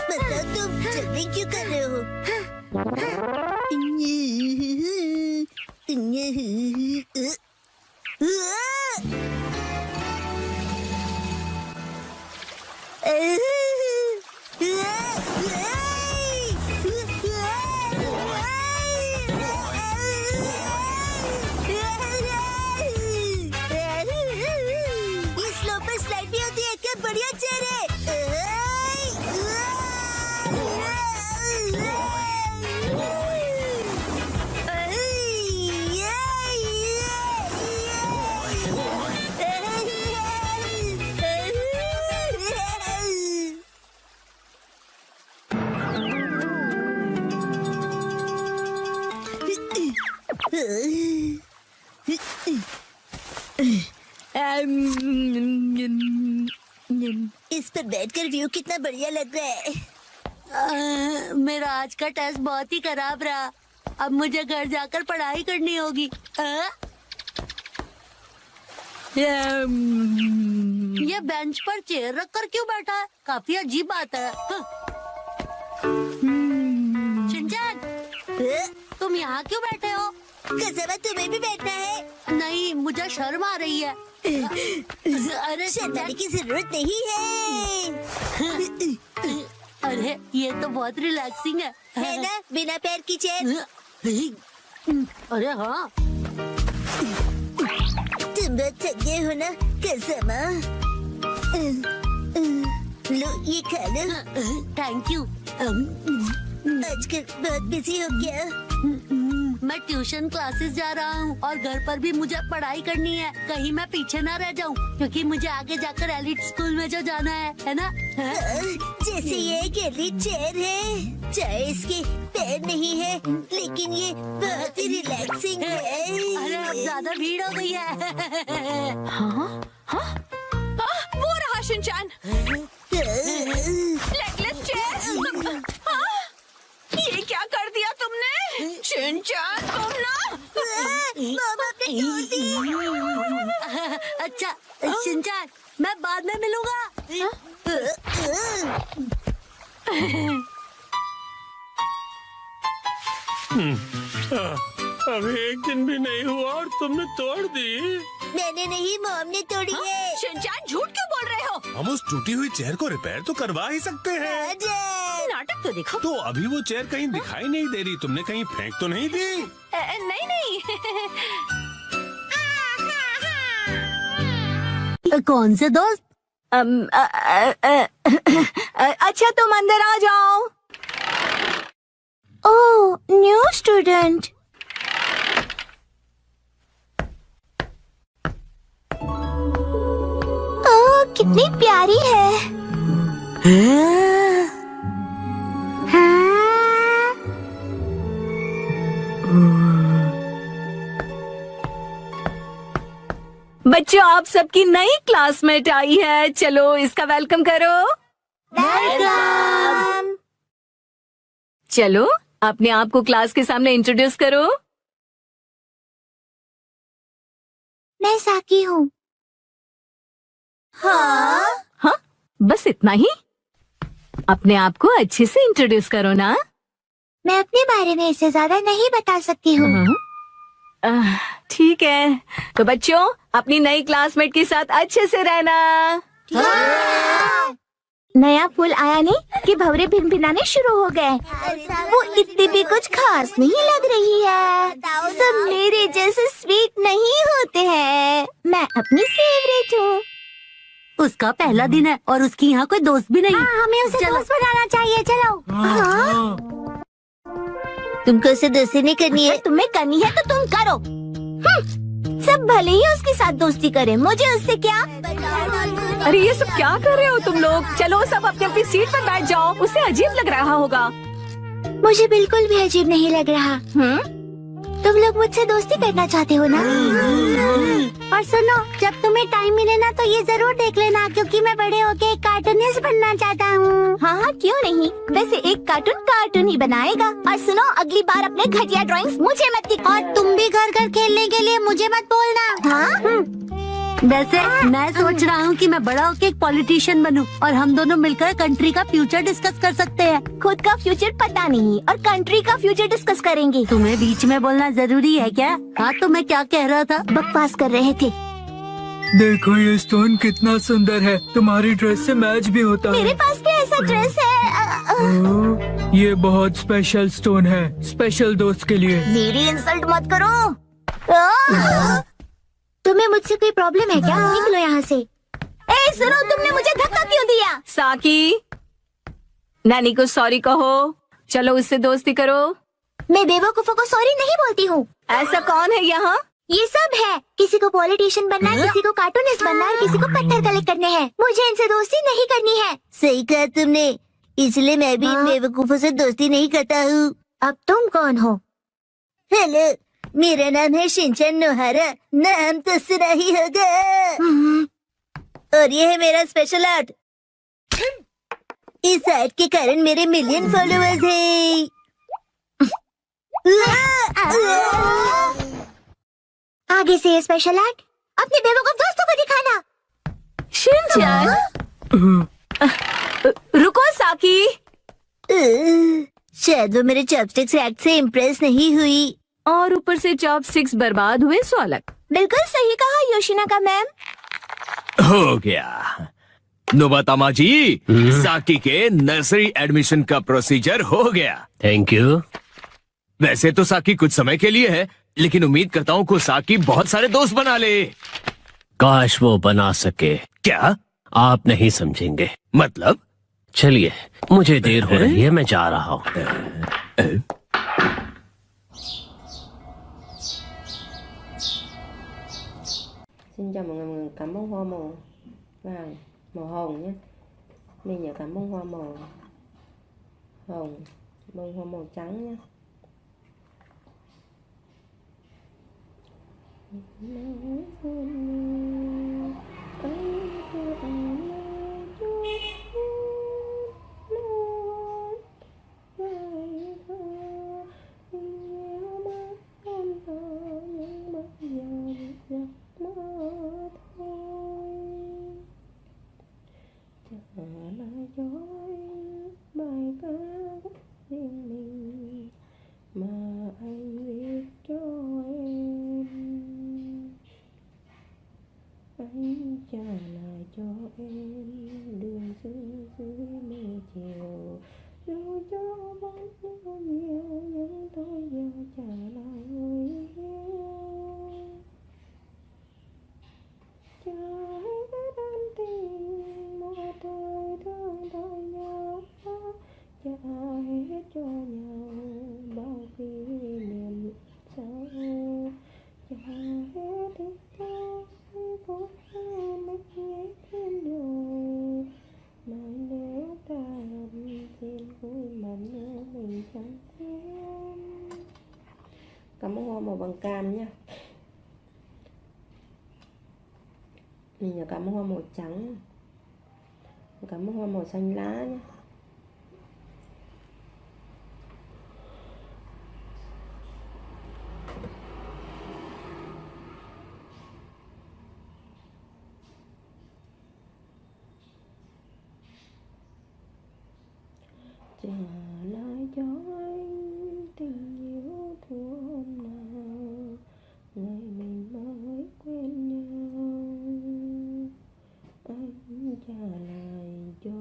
बताओ तुम जल्दी क्यों कर रहे हो? ये स्लो पर स्लाइड भी होती है क्या? बढ़िया चेहरे। इस पर बैठकर व्यू कितना बढ़िया लग रहा है। मेरा आज का टेस्ट बहुत ही खराब रहा। अब मुझे घर जाकर पढ़ाई करनी होगी। ये बेंच पर चेयर रखकर क्यों बैठा है? काफी अजीब बात है। शिनचैन, तुम यहाँ क्यों बैठे हो? कसम तुम्हें भी बैठना है? नहीं, मुझे शर्म आ रही है। अरे शर्माने की जरूरत नहीं है। अरे ये तो बहुत रिलैक्सिंग है ना, बिना पैर की चेयर। अरे हाँ, तुम बहुत थक गए हो ना कसम। लो ये खा लो। Thank you. आजकल बहुत बिजी हो गया। मैं ट्यूशन क्लासेस जा रहा हूँ और घर पर भी मुझे पढ़ाई करनी है। कहीं मैं पीछे ना रह जाऊँ, क्योंकि मुझे आगे जाकर एलिट स्कूल में जो जाना है ना? जैसे ये एक एलिट चेयर है, चाहे इसके पैर नहीं है, लेकिन ये बहुत ही रिलैक्सिंग है। अरे अब ज्यादा भीड़ हो गई है। हाँ? वो रहा शिनचैन। Legless chair. ये क्या कर दिया तुमने? शिनचैन तुम ना। मामा ने तोड़ दी। अच्छा शिनचैन, मैं बाद में मिलूंगा। अभी एक दिन भी नहीं हुआ और तुमने तोड़ दी। मैंने नहीं, मॉम ने तोड़ी है। शिनचैन झूठ क्यों बोल रहे हो? हम उस टूटी हुई चेयर को रिपेयर तो करवा ही सकते हैं। नाटक तो देखो। तो अभी वो चेयर कहीं दिखाई नहीं दे रही, तुमने कहीं फेंक तो नहीं दी? नहीं। कौन से दोस्त? अच्छा तुम अंदर आ जाओ। ओह, न्यू स्टूडेंट। ओह, कितनी प्यारी है। बच्चों, आप सबकी नई क्लासमेट आई है। चलो इसका वेलकम करो। वेलकम। चलो अपने आप को क्लास के सामने इंट्रोड्यूस करो। मैं साकी हूँ। हाँ, बस इतना ही? अपने आप को अच्छे से इंट्रोड्यूस करो ना। मैं अपने बारे में इससे ज्यादा नहीं बता सकती हूँ। ठीक है, तो बच्चों अपनी नई क्लासमेट के साथ अच्छे से रहना। नया फूल आया नहीं कि भंवरे भिनभिनाने शुरू हो गए। वो इतनी भी कुछ खास नहीं लग रही है। सब मेरे जैसे स्वीट नहीं होते हैं। मैं अपनी फेवरेट हूँ। उसका पहला दिन है और उसकी यहाँ कोई दोस्त भी नहीं। हमें उसे दोस्त बनाना चाहिए। चलो। तुमको उसे दोस्ती नहीं करनी है? तुम्हें करनी है तो तुम करो। सब भले ही उसके साथ दोस्ती करें, मुझे उससे क्या। अरे ये सब क्या कर रहे हो तुम लोग? चलो सब अपनी अपनी सीट पर बैठ जाओ। उसे अजीब लग रहा होगा। मुझे बिल्कुल भी अजीब नहीं लग रहा। तुम लोग मुझसे दोस्ती करना चाहते हो ना? और सुनो, जब तुम्हें टाइम मिले ना तो ये जरूर देख लेना, क्योंकि मैं बड़े होके एक कार्टूनिस्ट बनना चाहता हूँ। हाँ, क्यों नहीं। वैसे एक कार्टून ही बनाएगा। और सुनो, अगली बार अपने घटिया ड्राइंग्स मुझे मत दिखाओ। और तुम भी घर घर खेलने के लिए मुझे मत बोलना। हाँ? वैसे मैं सोच रहा हूँ कि मैं बड़ा होके एक पॉलिटिशियन बनूं और हम दोनों मिलकर कंट्री का फ्यूचर डिस्कस कर सकते हैं। खुद का फ्यूचर पता नहीं और कंट्री का फ्यूचर डिस्कस करेंगे। तुम्हें बीच में बोलना जरूरी है क्या? हाँ, तो मैं क्या कह रहा था? बकवास कर रहे थे। देखो ये स्टोन कितना सुंदर है। तुम्हारी ड्रेस से मैच भी होता है। मेरे पास भी ऐसा ड्रेस है। ये बहुत स्पेशल स्टोन है, स्पेशल दोस्त के लिए। मेरी इंसल्ट मत करो। तुम्हें मुझसे कोई प्रॉब्लम है क्या? निकलो यहाँ से। ए सुनो, तुमने मुझे धक्का क्यों दिया? साकी, नानी को सॉरी कहो। चलो उससे दोस्ती करो। मैं बेवकूफों को सॉरी नहीं बोलती हूँ। ऐसा कौन है यहाँ? ये सब है। किसी को पॉलिटिशियन बनना है, किसी को कार्टूनिस्ट बनना है, किसी को पत्थर कलेक्ट करने हैं। मुझे इनसे दोस्ती नहीं करनी है। सही कहा तुमने, इसलिए मैं भी इन बेवकूफों से दोस्ती नहीं करता हूँ। अब तुम कौन हो? हेलो, मेरा नाम है शिनचैन नोहारा। नाम तो सुना ही होगा। और ये है मेरा स्पेशल आर्ट। इस आर्ट के कारण मेरे मिलियन फॉलोअर्स हैं। आगे से ये स्पेशल आर्ट अपने बेवकूफ दोस्तों को दिखाना। शिनचैन, रुको साकी। शायद वो मेरे चॉपस्टिक्स एक्ट से इम्प्रेस नहीं हुई। और ऊपर से चॉपस्टिक्स बर्बाद हुए सो अलग। बिल्कुल सही कहा योशिनाका मैम। हो गया। नोबातामा जी, साकी के नर्सरी एडमिशन का प्रोसीजर हो गया। Thank you. वैसे तो साकी कुछ समय के लिए है, लेकिन उम्मीद करता हूँ को साकी बहुत सारे दोस्त बना ले। काश वो बना सके। क्या? आप नहीं समझेंगे। मतलब? चलिए, मुझे देर हो रही है, मैं जा रहा हूँ। Xin chào mọi người, cảm ơn hoa màu vàng, màu hồng nhé. Mình nhớ cảm ơn hoa màu hồng, bông hoa màu trắng nhé. Bài ca riêng mình mà anh viết cho em, anh trả lại cho em đường dưới mây chiều, dù cho vẫn yêu nhiều nhưng tôi giờ trả lại người yêu. Trái đất ân tình một thời thương thời nhớ, trả hết cho nhau bao kỷ niệm sau, trả hết thì tôi có mất nhé thêm rồi, mà nếu ta hẹn xin vui mà nếu mình chẳng quen. Cảm ơn hoa màu vàng cam nha. Mình nhớ cảm ơn hoa màu trắng, cảm ơn hoa màu xanh lá nhé. Trả lại cho anh tình yêu thuở hôm nào, ngày mình mới quen nhau. Anh trả lại cho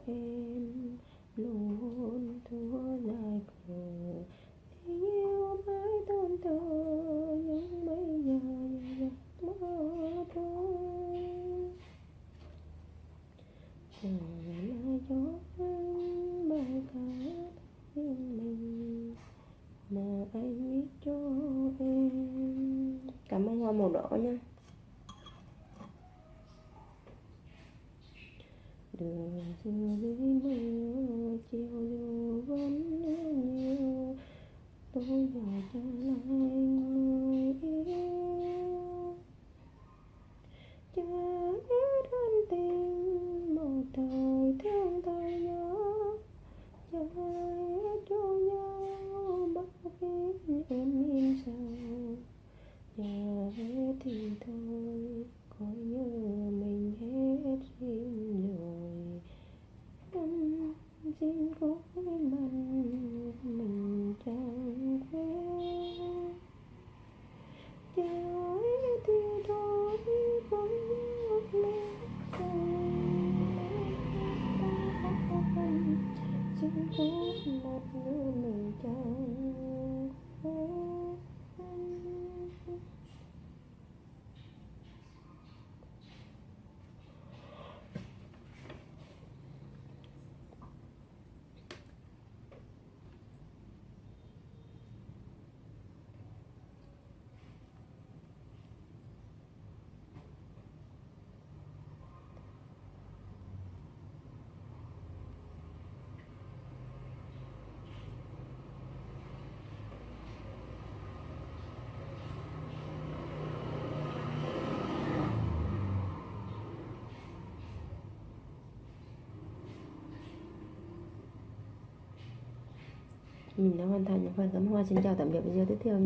em luôn thuở dài khổ, tình yêu mãi tồn tại nhưng bây giờ giấc mơ thôi. Trả lại cho anh bài ca riêng mình mà anh viết cho em. Cảm ơn hoa màu đỏ nha. Đường xưa dưới mưa chiều dù vẫn nhiều, tôi giờ trả lại người yêu. Trả hết ân tình một thời thương thời nhớ, trả hết cho nhau bao kỷ niệm in sầu, trả hết thì thôi mình đã hoàn thành phần cắm hoa. Xin chào tạm biệt video tiếp theo.